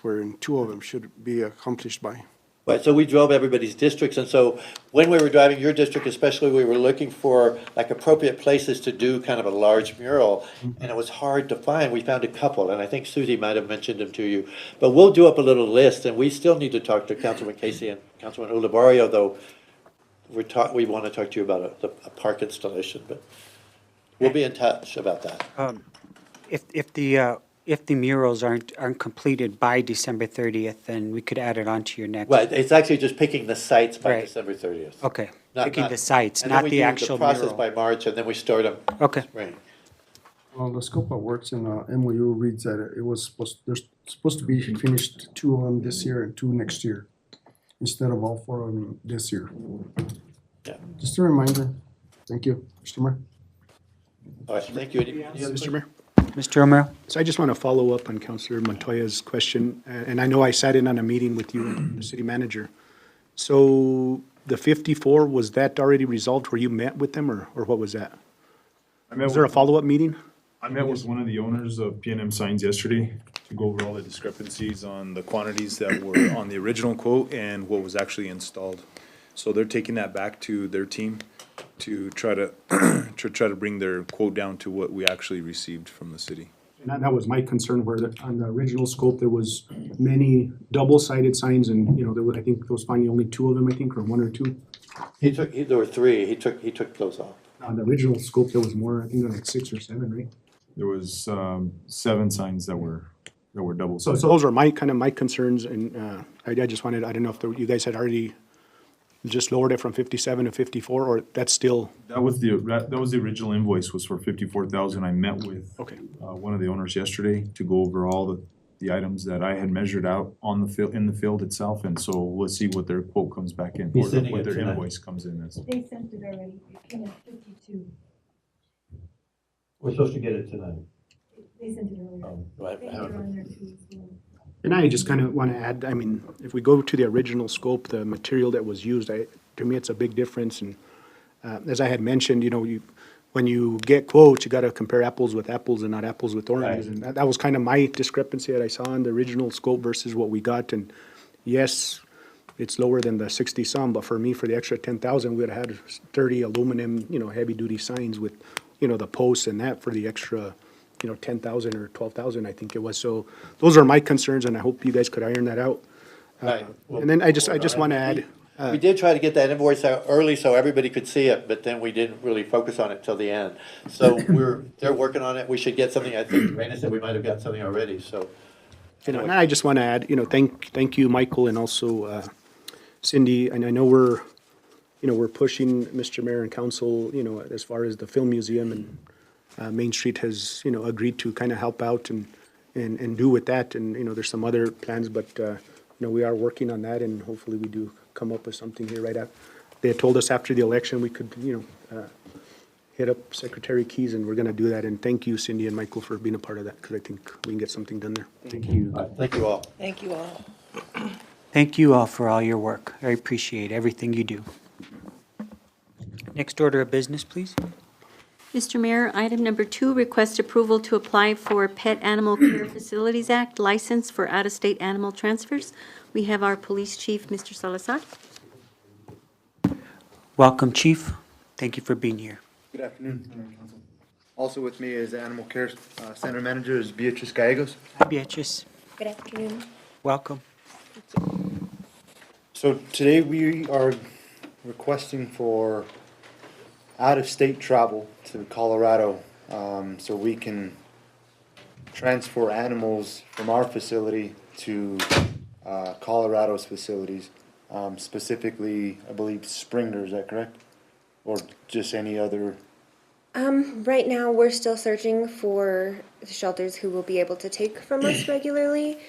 when 2 of them should be accomplished by. Right, so we drove everybody's districts, and so when we were driving your district especially, we were looking for like appropriate places to do kind of a large mural, and it was hard to find. We found a couple, and I think Susie might have mentioned them to you. But we'll do up a little list, and we still need to talk to Councilman Casey and Councilman Ulibarrio, though we want to talk to you about a park installation, but we'll be in touch about that. If the murals aren't completed by December 30th, then we could add it on to your next. Right, it's actually just picking the sites by Right. December 30th. Okay, Not- picking not- the sites, and then not we the do actual process mural. by March, and then we start them. Okay. Right. Well, the scope of works in MOU reads that there's supposed to be finished 2 of them this year and 2 next year, instead of all 4 of them this year. Yeah. Just a reminder. Thank you, Mr. Mayor. All right, thank you. Any other Mr. Mayor? Mr. Romero? So I just want to follow up on Councilor Montoya's question, and I know I sat in on a meeting with you and the city manager. So the 54, was that already resolved where you met with them, or what was that? met Is there a with- follow-up meeting? I met with one of the owners of PNM Signs yesterday to go over all the discrepancies on the quantities that were on the original quote and what was actually installed. So they're taking that back to their team to try to, to try to bring their quote down to what we actually received from the city. And that was my concern, where on the original scope, there was many double-sided signs, and, there was, I think there was finally only two of them, I think, or one or two. There were three, he took those off. On the original scope, there was more, I think there were like 6 or 7, right? There was 7 signs that were double So sided. those are my concerns, and I just wanted, I don't know if you guys had already just lowered it from 57 to 54, or that's still, That was the original invoice, was for 54,000. I met with okay. one of the owners yesterday to go over all the items that I had measured out on the field, in the field itself, and so we'll see what their quote comes back in, He's or sending what it their tonight. invoice comes in as. They sent it already. It came at 52. We're supposed to get it tonight. They sent it earlier. Right. They're on there too as well. And I just kind of want to add, I mean, if we go to the original scope, the material that was used, to me, it's a big difference. And as I had mentioned, when you get quotes, you got to compare apples with apples and not apples with oranges. And that was kind of my discrepancy that I saw in the original scope versus what we got. And yes, it's lower than the 60-some, but for me, for the extra 10,000, we would have had 30 aluminum, heavy-duty signs with, the posts and that for the extra, 10,000 or 12,000, I think it was. So those are my concerns, and I hope you guys could iron that out. Right. And then I just want to add, We did try to get that invoice out early so everybody could see it, but then we didn't really focus on it till the end. So they're working on it. We should get something. I think Raina said we might have got something already, so. and I just want to add, thank you, Michael, and also Cindy. And I know we're pushing Mr. Mayor and Council, as far as the Film Museum, and Main Street has, agreed to kind of help out and do with that. And, there's some other plans, but, we are working on that, and hopefully we do come up with something here right after. They had told us after the election we could, hit up Secretary Keys, and we're going to do that. And thank you, Cindy and Michael, for being a part of that, because I think we can get something done there. Thank you. Thank you all. Thank you all. Thank you all for all your work. I appreciate everything you do. Next order of business, please. Mr. Mayor, item number 2, request approval to apply for Pet Animal Care Facilities Act license for out-of-state animal transfers. We have our police chief, Mr. Salazar. Welcome, Chief. Thank you for being here. Good afternoon, Mayor and Council. Also with me is the Animal Care Center Manager is Beatrice Gallegos. Hi, Beatrice. Good afternoon. Welcome. So today we are requesting for out-of-state travel to Colorado, so we can transfer animals from our facility to Colorado's facilities, specifically, I believe Springer, is that correct? Or just any other? Right now, we're still searching for the shelters who will be able to take from us regularly.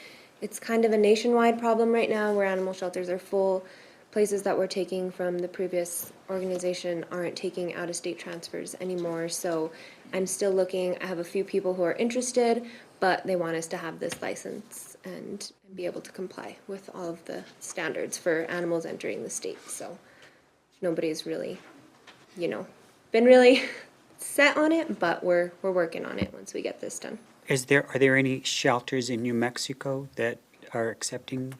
It's kind of a nationwide problem right now where animal shelters are full. Places that we're taking from the previous organization aren't taking out-of-state transfers anymore. So I'm still looking. I have a few people who are interested, but they want us to have this license and be able to comply with all of the standards for animals entering the state. So nobody's really, been really set on it, but we're working on it once we get this done. Are there any shelters in New Mexico that are accepting?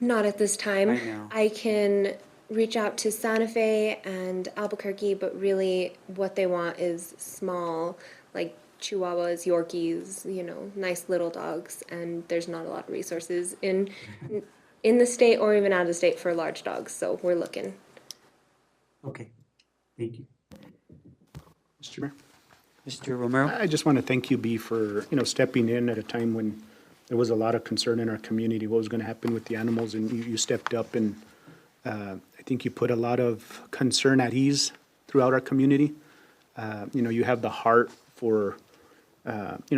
Not at this time. I know. I can reach out to Santa Fe and Albuquerque, but really what they want is small, like Chihuahuas, Yorkies, nice little dogs, and there's not a lot of resources in the state or even out of state for large dogs, so we're looking. Okay, thank you. Mr. Mayor? Mr. Romero? I just want to thank you, B, for, stepping in at a time when there was a lot of concern in our community, what was going to happen with the animals, and you stepped up, and I think you put a lot of concern at ease throughout our community. You have the heart for,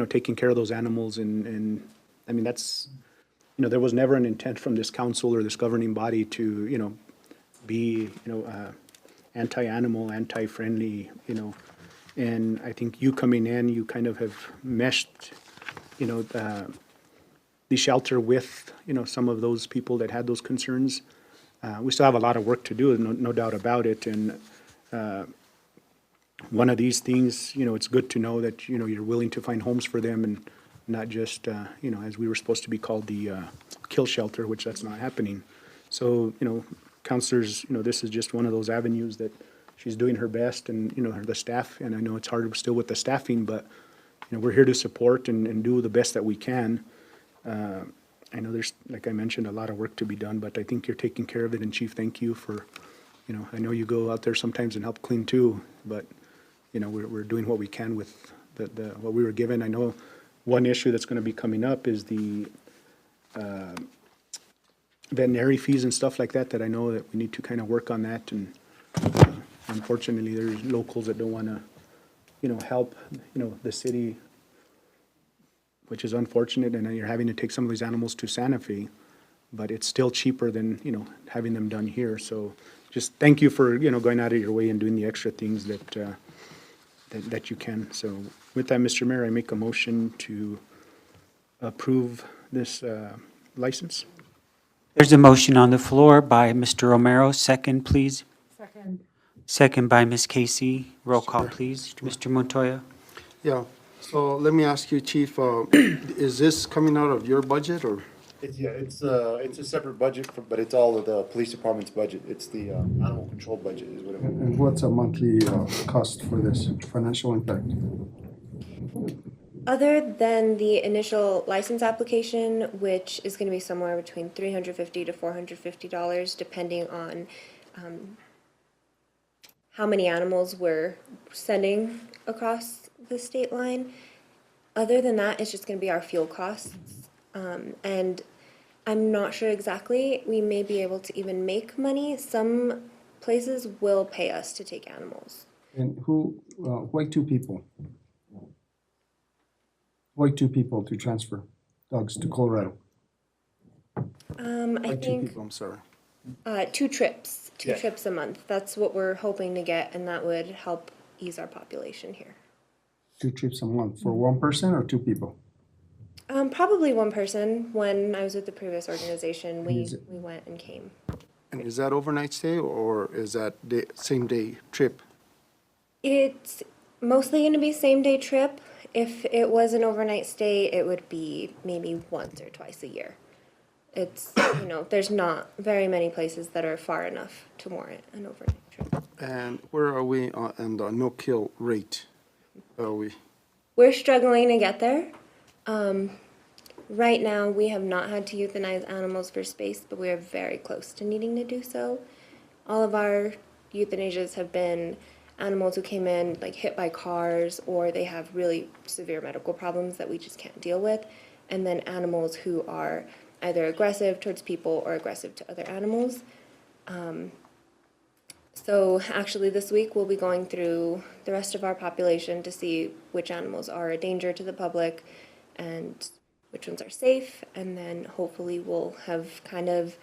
taking care of those animals, and I mean, that's, there was never an intent from this council or this governing body to, be, anti-animal, anti-friendly, and I think you coming in, you kind of have meshed, the shelter with, some of those people that had those concerns. We still have a lot of work to do, no doubt about it, and one of these things, it's good to know that, you're willing to find homes for them and not just, as we were supposed to be called the kill shelter, which that's not happening. So, counselors, this is just one of those avenues that she's doing her best and, the staff, and I know it's hard still with the staffing, but, we're here to support and do the best that we can. I know there's, like I mentioned, a lot of work to be done, but I think you're taking care of it, and Chief, thank you for, I know you go out there sometimes and help clean too, but, we're doing what we can with what we were given. I know one issue that's gonna be coming up is the veterinary fees and stuff like that I know that we need to kind of work on that, and unfortunately, there's locals that don't wanna, help, the city, which is unfortunate, and then you're having to take some of these animals to Santa Fe, but it's still cheaper than, having them done here. So just thank you for, going out of your way and doing the extra things that you can. So with that, Mr. Mayor, I make a motion to approve this license. There's a motion on the floor by Mr. Romero. Second, please. Second. Second by Ms. Casey. Roll call, please. Mr. Montoya. Yeah, so let me ask you, Chief, is this coming out of your budget or? It's a separate budget, but it's all of the police department's budget. It's the animal control budget is what it is. And what's a monthly cost for this, financial impact? Other than the initial license application, which is going to be somewhere between $350 to $450, depending on how many animals we're sending across the state line. Other than that, it's just going to be our fuel costs. And I'm not sure exactly. We may be able to even make money. Some places will pay us to take animals. And why two people? Why two people to transfer dogs to Colorado? I Why two think people, I'm sorry. 2 trips, two Yeah. trips a month. That's what we're hoping to get, and that would help ease our population here. 2 trips a month for one person or 2 people? Probably one person. When I was with the previous organization, we Is it- went and came. And is that overnight stay or is that same day trip? It's mostly going to be same day trip. If it was an overnight stay, it would be maybe once or twice a year. It's, there's not very many places that are far enough to warrant an overnight trip. And where are we on the no-kill rate? Are we? We're struggling to get there. Right now, we have not had to euthanize animals for space, but we are very close to needing to do so. All of our euthanasias have been animals who came in like hit by cars, or they have really severe medical problems that we just can't deal with, and then animals who are either aggressive towards people or aggressive to other animals. So actually this week we'll be going through the rest of our population to see which animals are a danger to the public and which ones are safe, and then hopefully we'll have kind of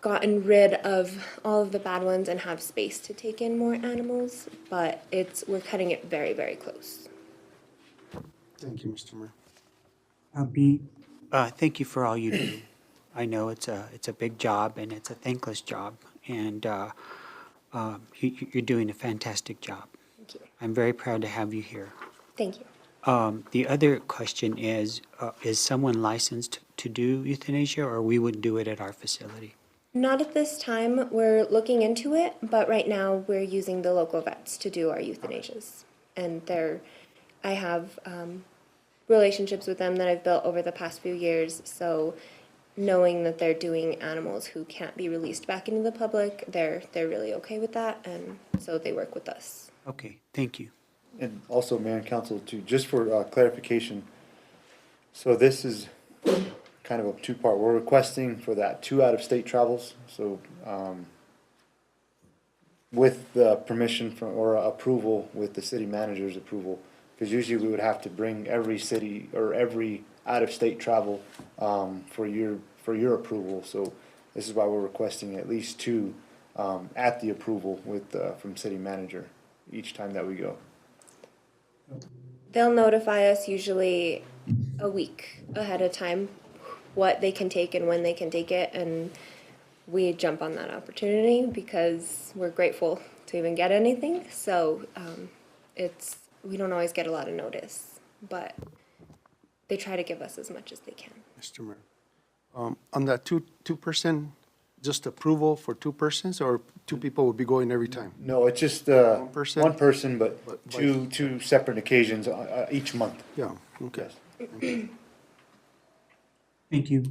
gotten rid of all of the bad ones and have space to take in more animals, but we're cutting it very, very close. Thank you, Mr. Mayor. Thank you for all you do. I know it's a big job and it's a thankless job, and you're doing a fantastic job. Thank you. I'm very proud to have you here. Thank you. The other question is someone licensed to do euthanasia, or we would do it at our facility? Not at this time. We're looking into it, but right now we're using the local vets to do our euthanasias. And I have relationships with them that I've built over the past few years, so knowing that they're doing animals who can't be released back into the public, they're really okay with that, and so they work with us. Okay, thank you. And also, Mayor and Council, too, just for clarification, so this is kind of a two-part. We're requesting for that 2 out-of-state travels, so with the permission from, or approval with the city manager's approval, because usually we would have to bring every city or every out-of-state travel for your approval. So this is why we're requesting at least 2 at the approval with from city manager each time that we go. They'll notify us usually a week ahead of time what they can take and when they can take it, and we jump on that opportunity because we're grateful to even get anything. So we don't always get a lot of notice, but they try to give us as much as they can. Mr. Mayor, on that two-person, just approval for two persons, or two people will be going every time? No, it's just person? one person, but But- two separate occasions each month. Yeah, okay. Thank you.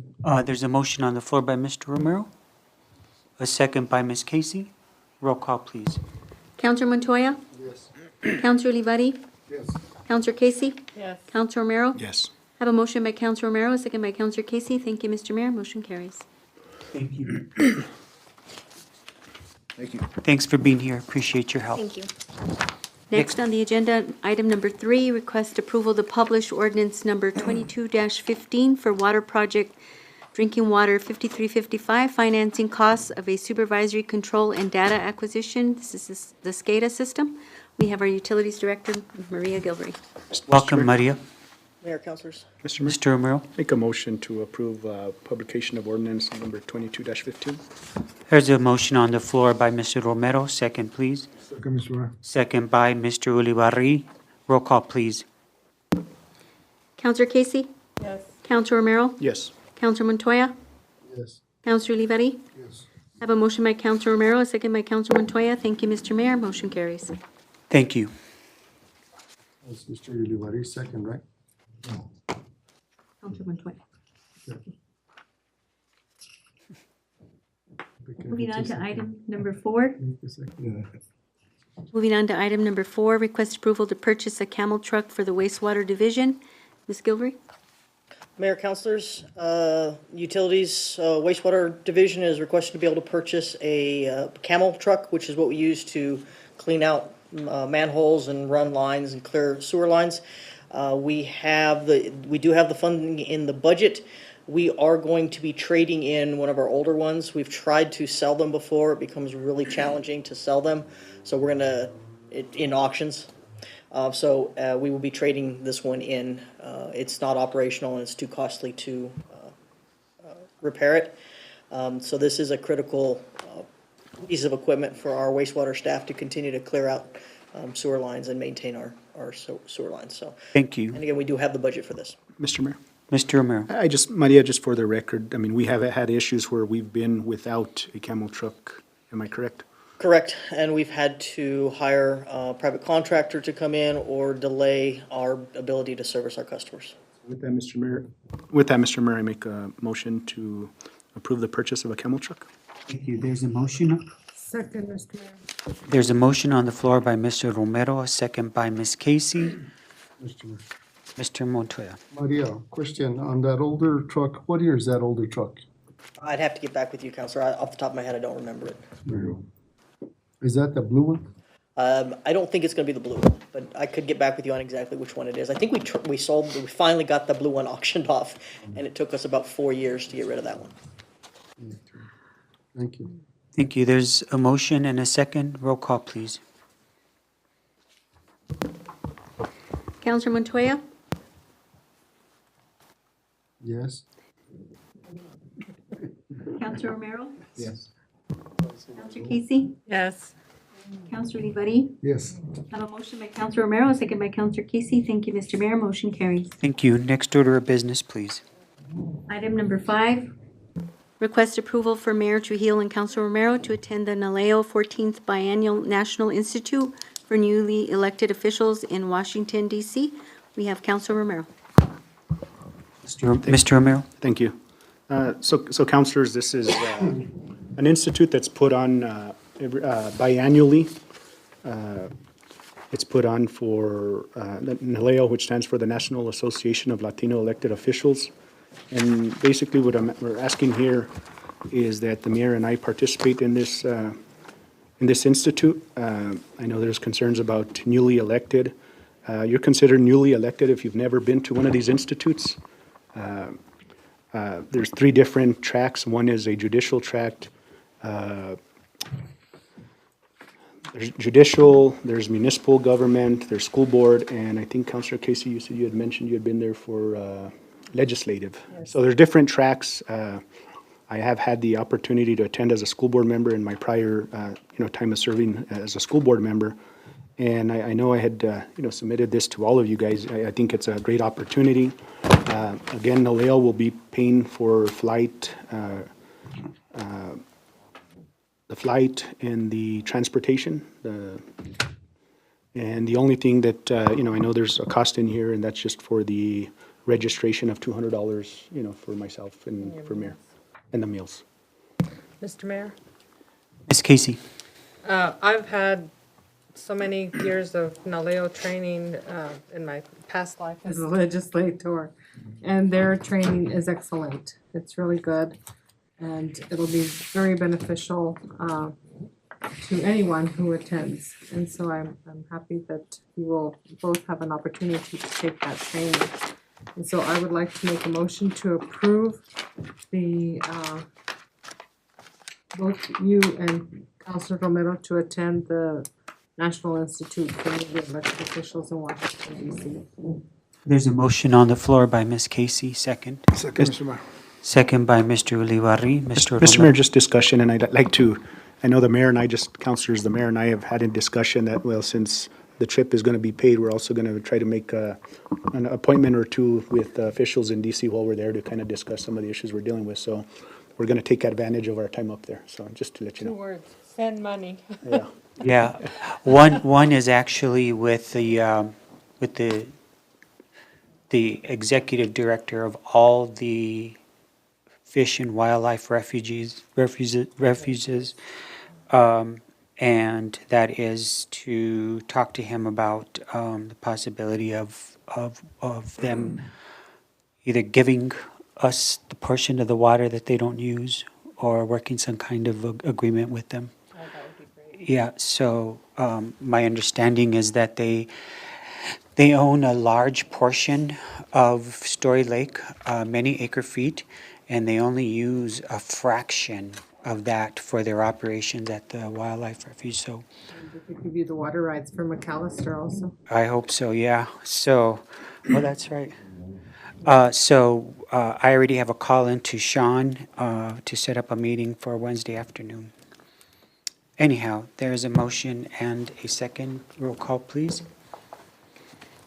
There's a motion on the floor by Mr. Romero, a second by Ms. Casey. Roll call, please. Counselor Montoya? Yes. Counselor Olivari? Yes. Counselor Casey? Yes. Counselor Romero? Yes. Have a motion by Counselor Romero, a second by Counselor Casey. Thank you, Mr. Mayor. Motion carries. Thank you. Thank you. Thanks for being here. Appreciate your help. Thank you. Next on the agenda, item number 3, request approval to publish ordinance number 22-15 for water project drinking water 5355, financing costs of a supervisory control and data acquisition. This is the SCADA system. We have our Utilities Director, Maria Gilvery. Welcome, Maria. Mayor, councilors. Mr. Mayor, Mr. Romero, make a motion to approve publication of ordinance number 22-15. there's a motion on the floor by Mr. Romero. Second, please. Second, Mr. Mayor. Second by Mr. Ulibarri. Roll call, please. Counselor Casey? Yes. Counselor Romero? Yes. Counselor Montoya? Yes. Counselor Olivari? Yes. I have a motion by Counselor Romero, a second by Counselor Montoya. Thank you, Mr. Mayor. Motion carries. Thank you. That's Mr. Ulibarri, second, right? Counselor Montoya. Moving on to item number 4. Moving on to item number 4, request approval to purchase a camel truck for the wastewater division. Ms. Gilvery? Mayor, councilors, Utilities Wastewater Division is requesting to be able to purchase a camel truck, which is what we use to clean out manholes and run lines and clear sewer lines. We do have the funding in the budget. We are going to be trading in one of our older ones. We've tried to sell them before. It becomes really challenging to sell them. So we're gonna, in auctions. So we will be trading this one in. It's not operational and it's too costly to repair it. So this is a critical piece of equipment for our wastewater staff to continue to clear out sewer lines and maintain our sewer lines. So, Thank you. and again, we do have the budget for this. Mr. Mayor, Mr. Romero. Maria, just for the record, I mean, we have had issues where we've been without a camel truck. Am I correct? Correct, and we've had to hire a private contractor to come in or delay our ability to service our customers. With that, Mr. Mayor, I make a motion to approve the purchase of a camel truck. Thank you. There's a motion. Second, Mr. Mayor. There's a motion on the floor by Mr. Romero, a second by Ms. Casey. Mr. Mayor. Mr. Montoya. Maria, question on that older truck. What year is that older truck? I'd have to get back with you, Counselor. Off the top of my head, I don't remember it. Is that the blue one? I don't think it's gonna be the blue one, but I could get back with you on exactly which one it is. I think we finally got the blue one auctioned off, and it took us about 4 years to get rid of that one. Thank you. Thank you. There's a motion and a second. Roll call, please. Counselor Montoya? Yes. Counselor Romero? Yes. Counselor Casey? Yes. Counselor Olivari? Yes. I have a motion by Counselor Romero, a second by Counselor Casey. Thank you, Mr. Mayor. Motion carries. Thank you. Next order of business, please. Item number 5, request approval for Mayor Trujillo and Counselor Romero to attend the NALEO 14th Biennial National Institute for newly elected officials in Washington, D.C. We have Counselor Romero. Mr. Romero? Thank you. So councilors, this is an institute that's put on biannually. It's put on for NALEO, which stands for the National Association of Latino Elected Officials. And basically what we're asking here is that the mayor and I participate in this institute. I know there's concerns about newly elected. You're considered newly elected if you've never been to one of these institutes. There's 3 different tracks. One is a judicial tract. There's judicial, there's municipal government, there's school board, and I think Councilor Casey, you said you had mentioned you had been there for legislative. So there's different tracks. I have had the opportunity to attend as a school board member in my prior, time of serving as a school board member. And I know I had, submitted this to all of you guys. I think it's a great opportunity. Again, NALEO will be paying for the flight and the transportation. And the only thing that, I know there's a cost in here, and that's just for the registration of $200, for myself and for Mayor, and the meals. Mr. Mayor? Ms. Casey? I've had so many years of NALEO training in my past life As a legislator, and their training is excellent. It's really good, and it'll be very beneficial to anyone who attends. And so I'm happy that you will both have an opportunity to take that training. And so I would like to make a motion to approve the both you and Councilor Romero to attend the National Institute for Newly Elected Officials in Washington, D.C. There's a motion on the floor by Ms. Casey, second. Second, Mr. Mayor. Second by Mr. Ulibarri. Mr. Mr. Mayor, Romero. just discussion, and I'd like to, I know the mayor and I councilors, the mayor and I have had a discussion that, well, since the trip is going to be paid, we're also going to try to make an appointment or two with officials in DC while we're there to kind of discuss some of the issues we're dealing with. So we're going to take advantage of our time up there. So just to let you 2 know. words, send money. Yeah. Yeah, one is actually with the executive director of all the fish and wildlife refuges, and that is to talk to him about the possibility of them either giving us the portion of the water that they don't use or working some kind of agreement with them. Yeah, so my understanding is that they own a large portion of Story Lake, many acre feet, and they only use a fraction of that for their operations at the wildlife refuge. So They could give you the water rights for McAllister also. I hope so, yeah. So, well, that's right. I already have a call into Sean to set up a meeting for Wednesday afternoon. Anyhow, there is a motion and a second. Roll call, please.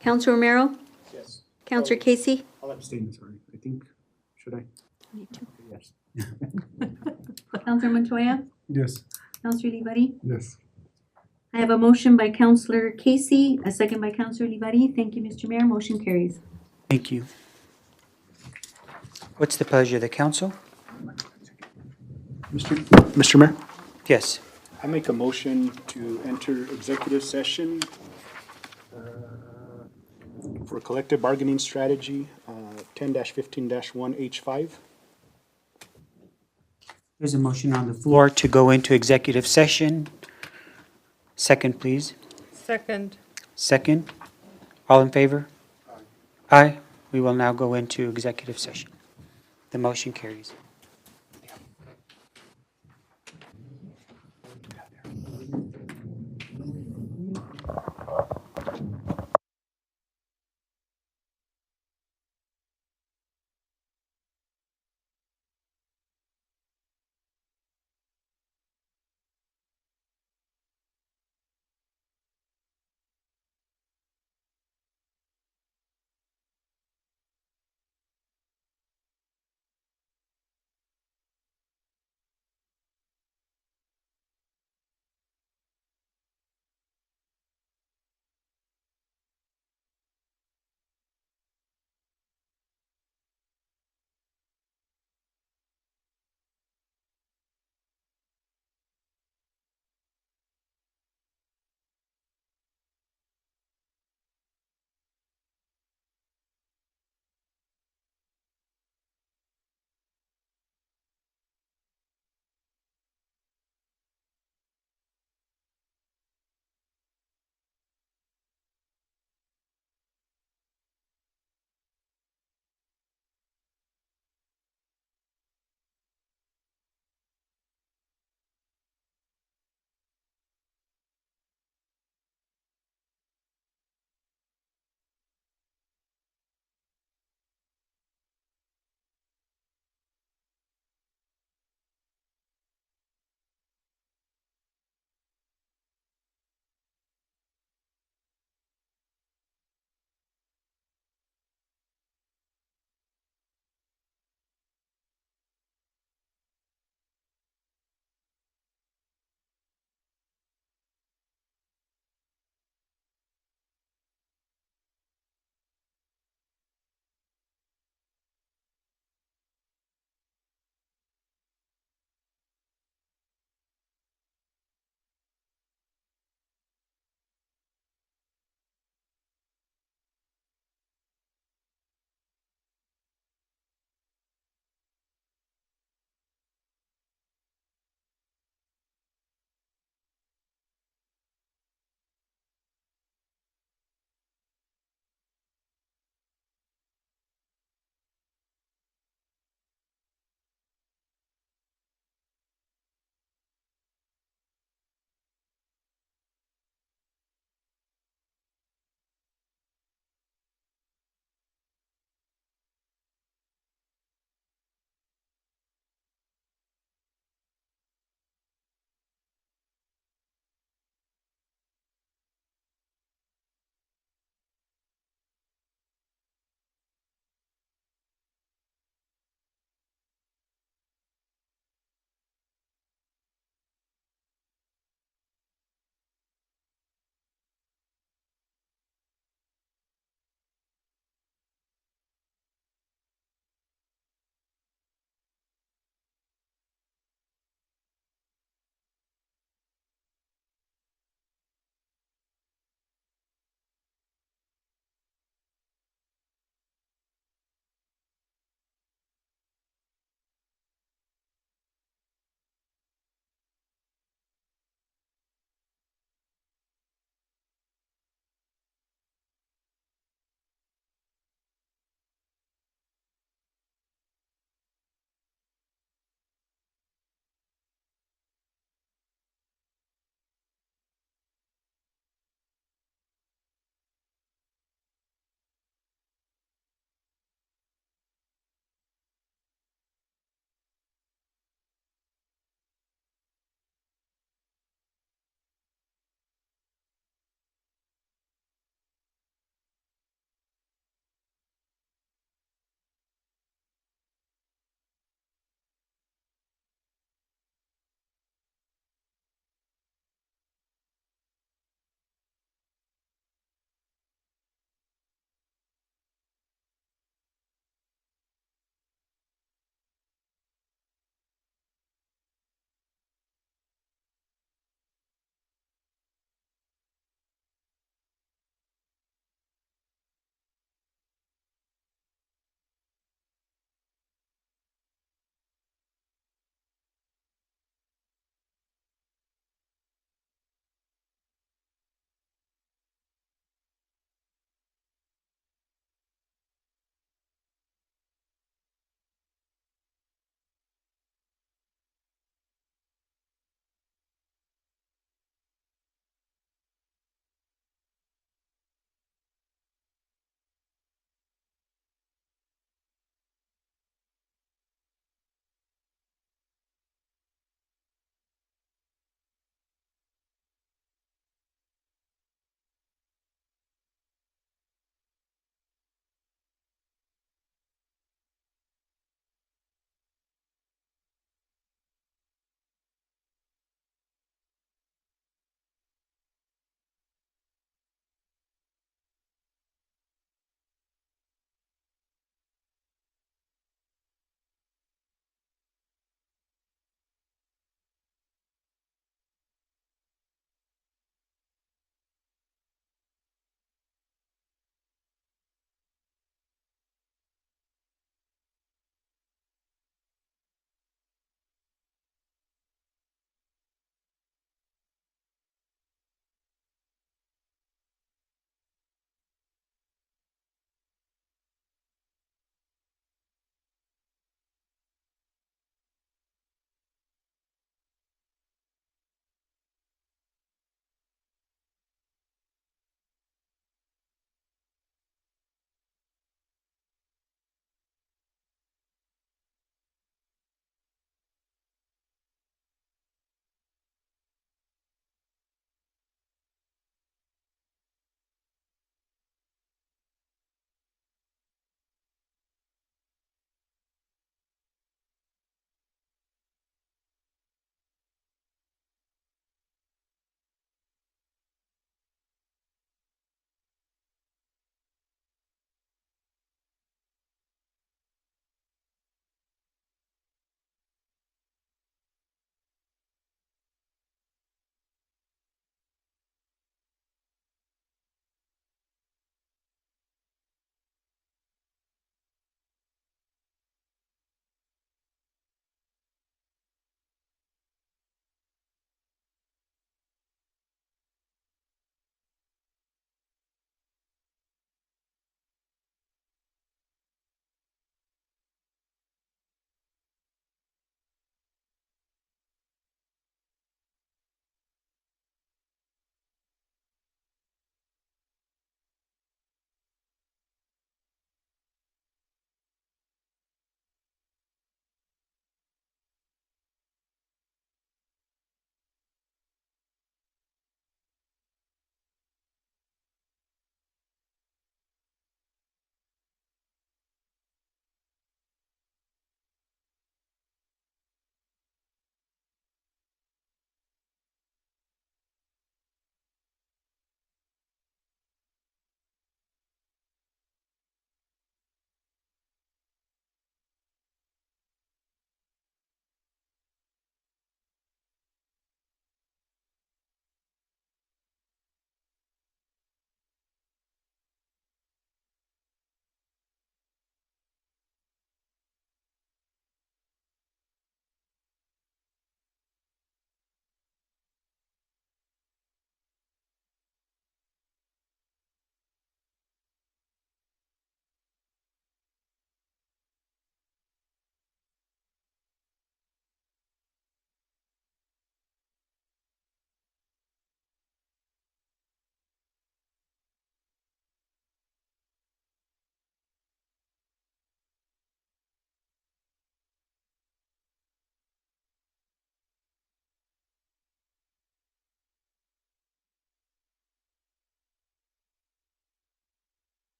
Councilor Romero? Yes. Councilor Casey? I'll abstain, sorry. I think, should I? Yes. Councilor Montoya? Yes. Councilor Ulibarri? Yes. I have a motion by Councilor Casey, a second by Councilor Ulibarri. Thank you, Mr. Mayor. Motion carries. Thank you. What's the pleasure of the council? Mr. Mayor? Yes. I make a motion to enter executive session for collective bargaining strategy, 10-15-1H5. There's a motion on the floor to go into executive session. Second, please. Second. Second. All in favor? Aye. We will now go into executive session. The motion carries.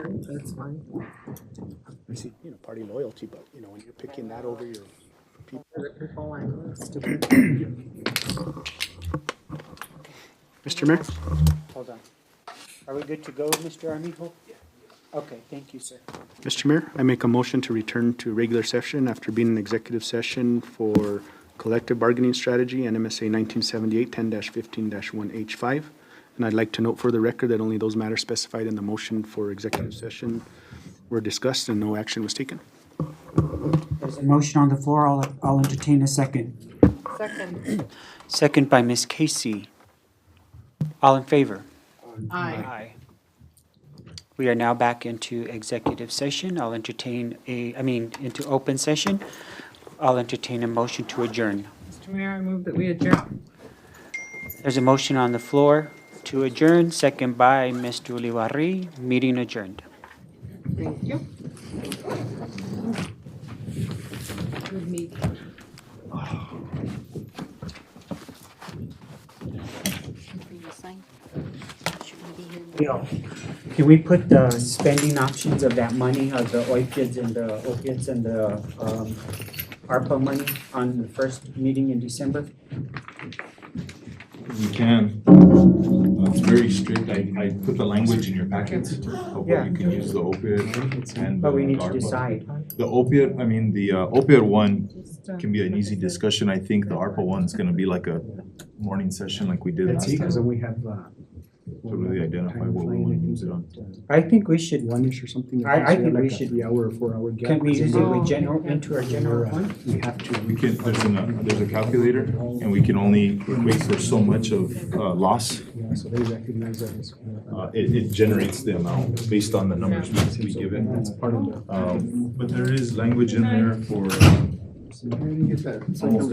That's fine. I see, party loyalty, but, when you're picking that over your people. The people I know, it's stupid. Mr. Mayor? Hold on. Are we good to go, Mr. Armijo? Okay, thank you, sir. Mr. Mayor, I make a motion to return to regular session after being in executive session for collective bargaining strategy and MSA 1978 10-15-1H5. And I'd like to note for the record that only those matters specified in the motion for executive session were discussed and no action was taken. There's a motion on the floor. I'll entertain a second. Second. Second by Ms. Casey. All in favor? Aye. We are now back into executive session. Into open session. I'll entertain a motion to adjourn. Mr. Mayor, I move that we adjourn. There's a motion on the floor to adjourn, second by Mr. Ulibarri. Meeting adjourned. Thank you. Good meeting. Can we put the spending options of that money, of the opiates and the ARPA money on the first meeting in December? You can. It's very strict. I put the language in your packets of where you can use the opiate and But we need to ARPA. decide. The opiate, the opiate one can be an easy discussion. I think the ARPA one is gonna be like a morning session like we did last time. we have, To really identify what we want to use it on. I think we should, one-ish or something. I think we should, 3-hour or 4-hour gap. can we use it with into our general fund? We have to. We can, there's a calculator and we can only equate for so much of loss. Yeah, so they recognize that as. It generates the amount based on the numbers we give it. That's part of the. But there is language in there for So you get that. almost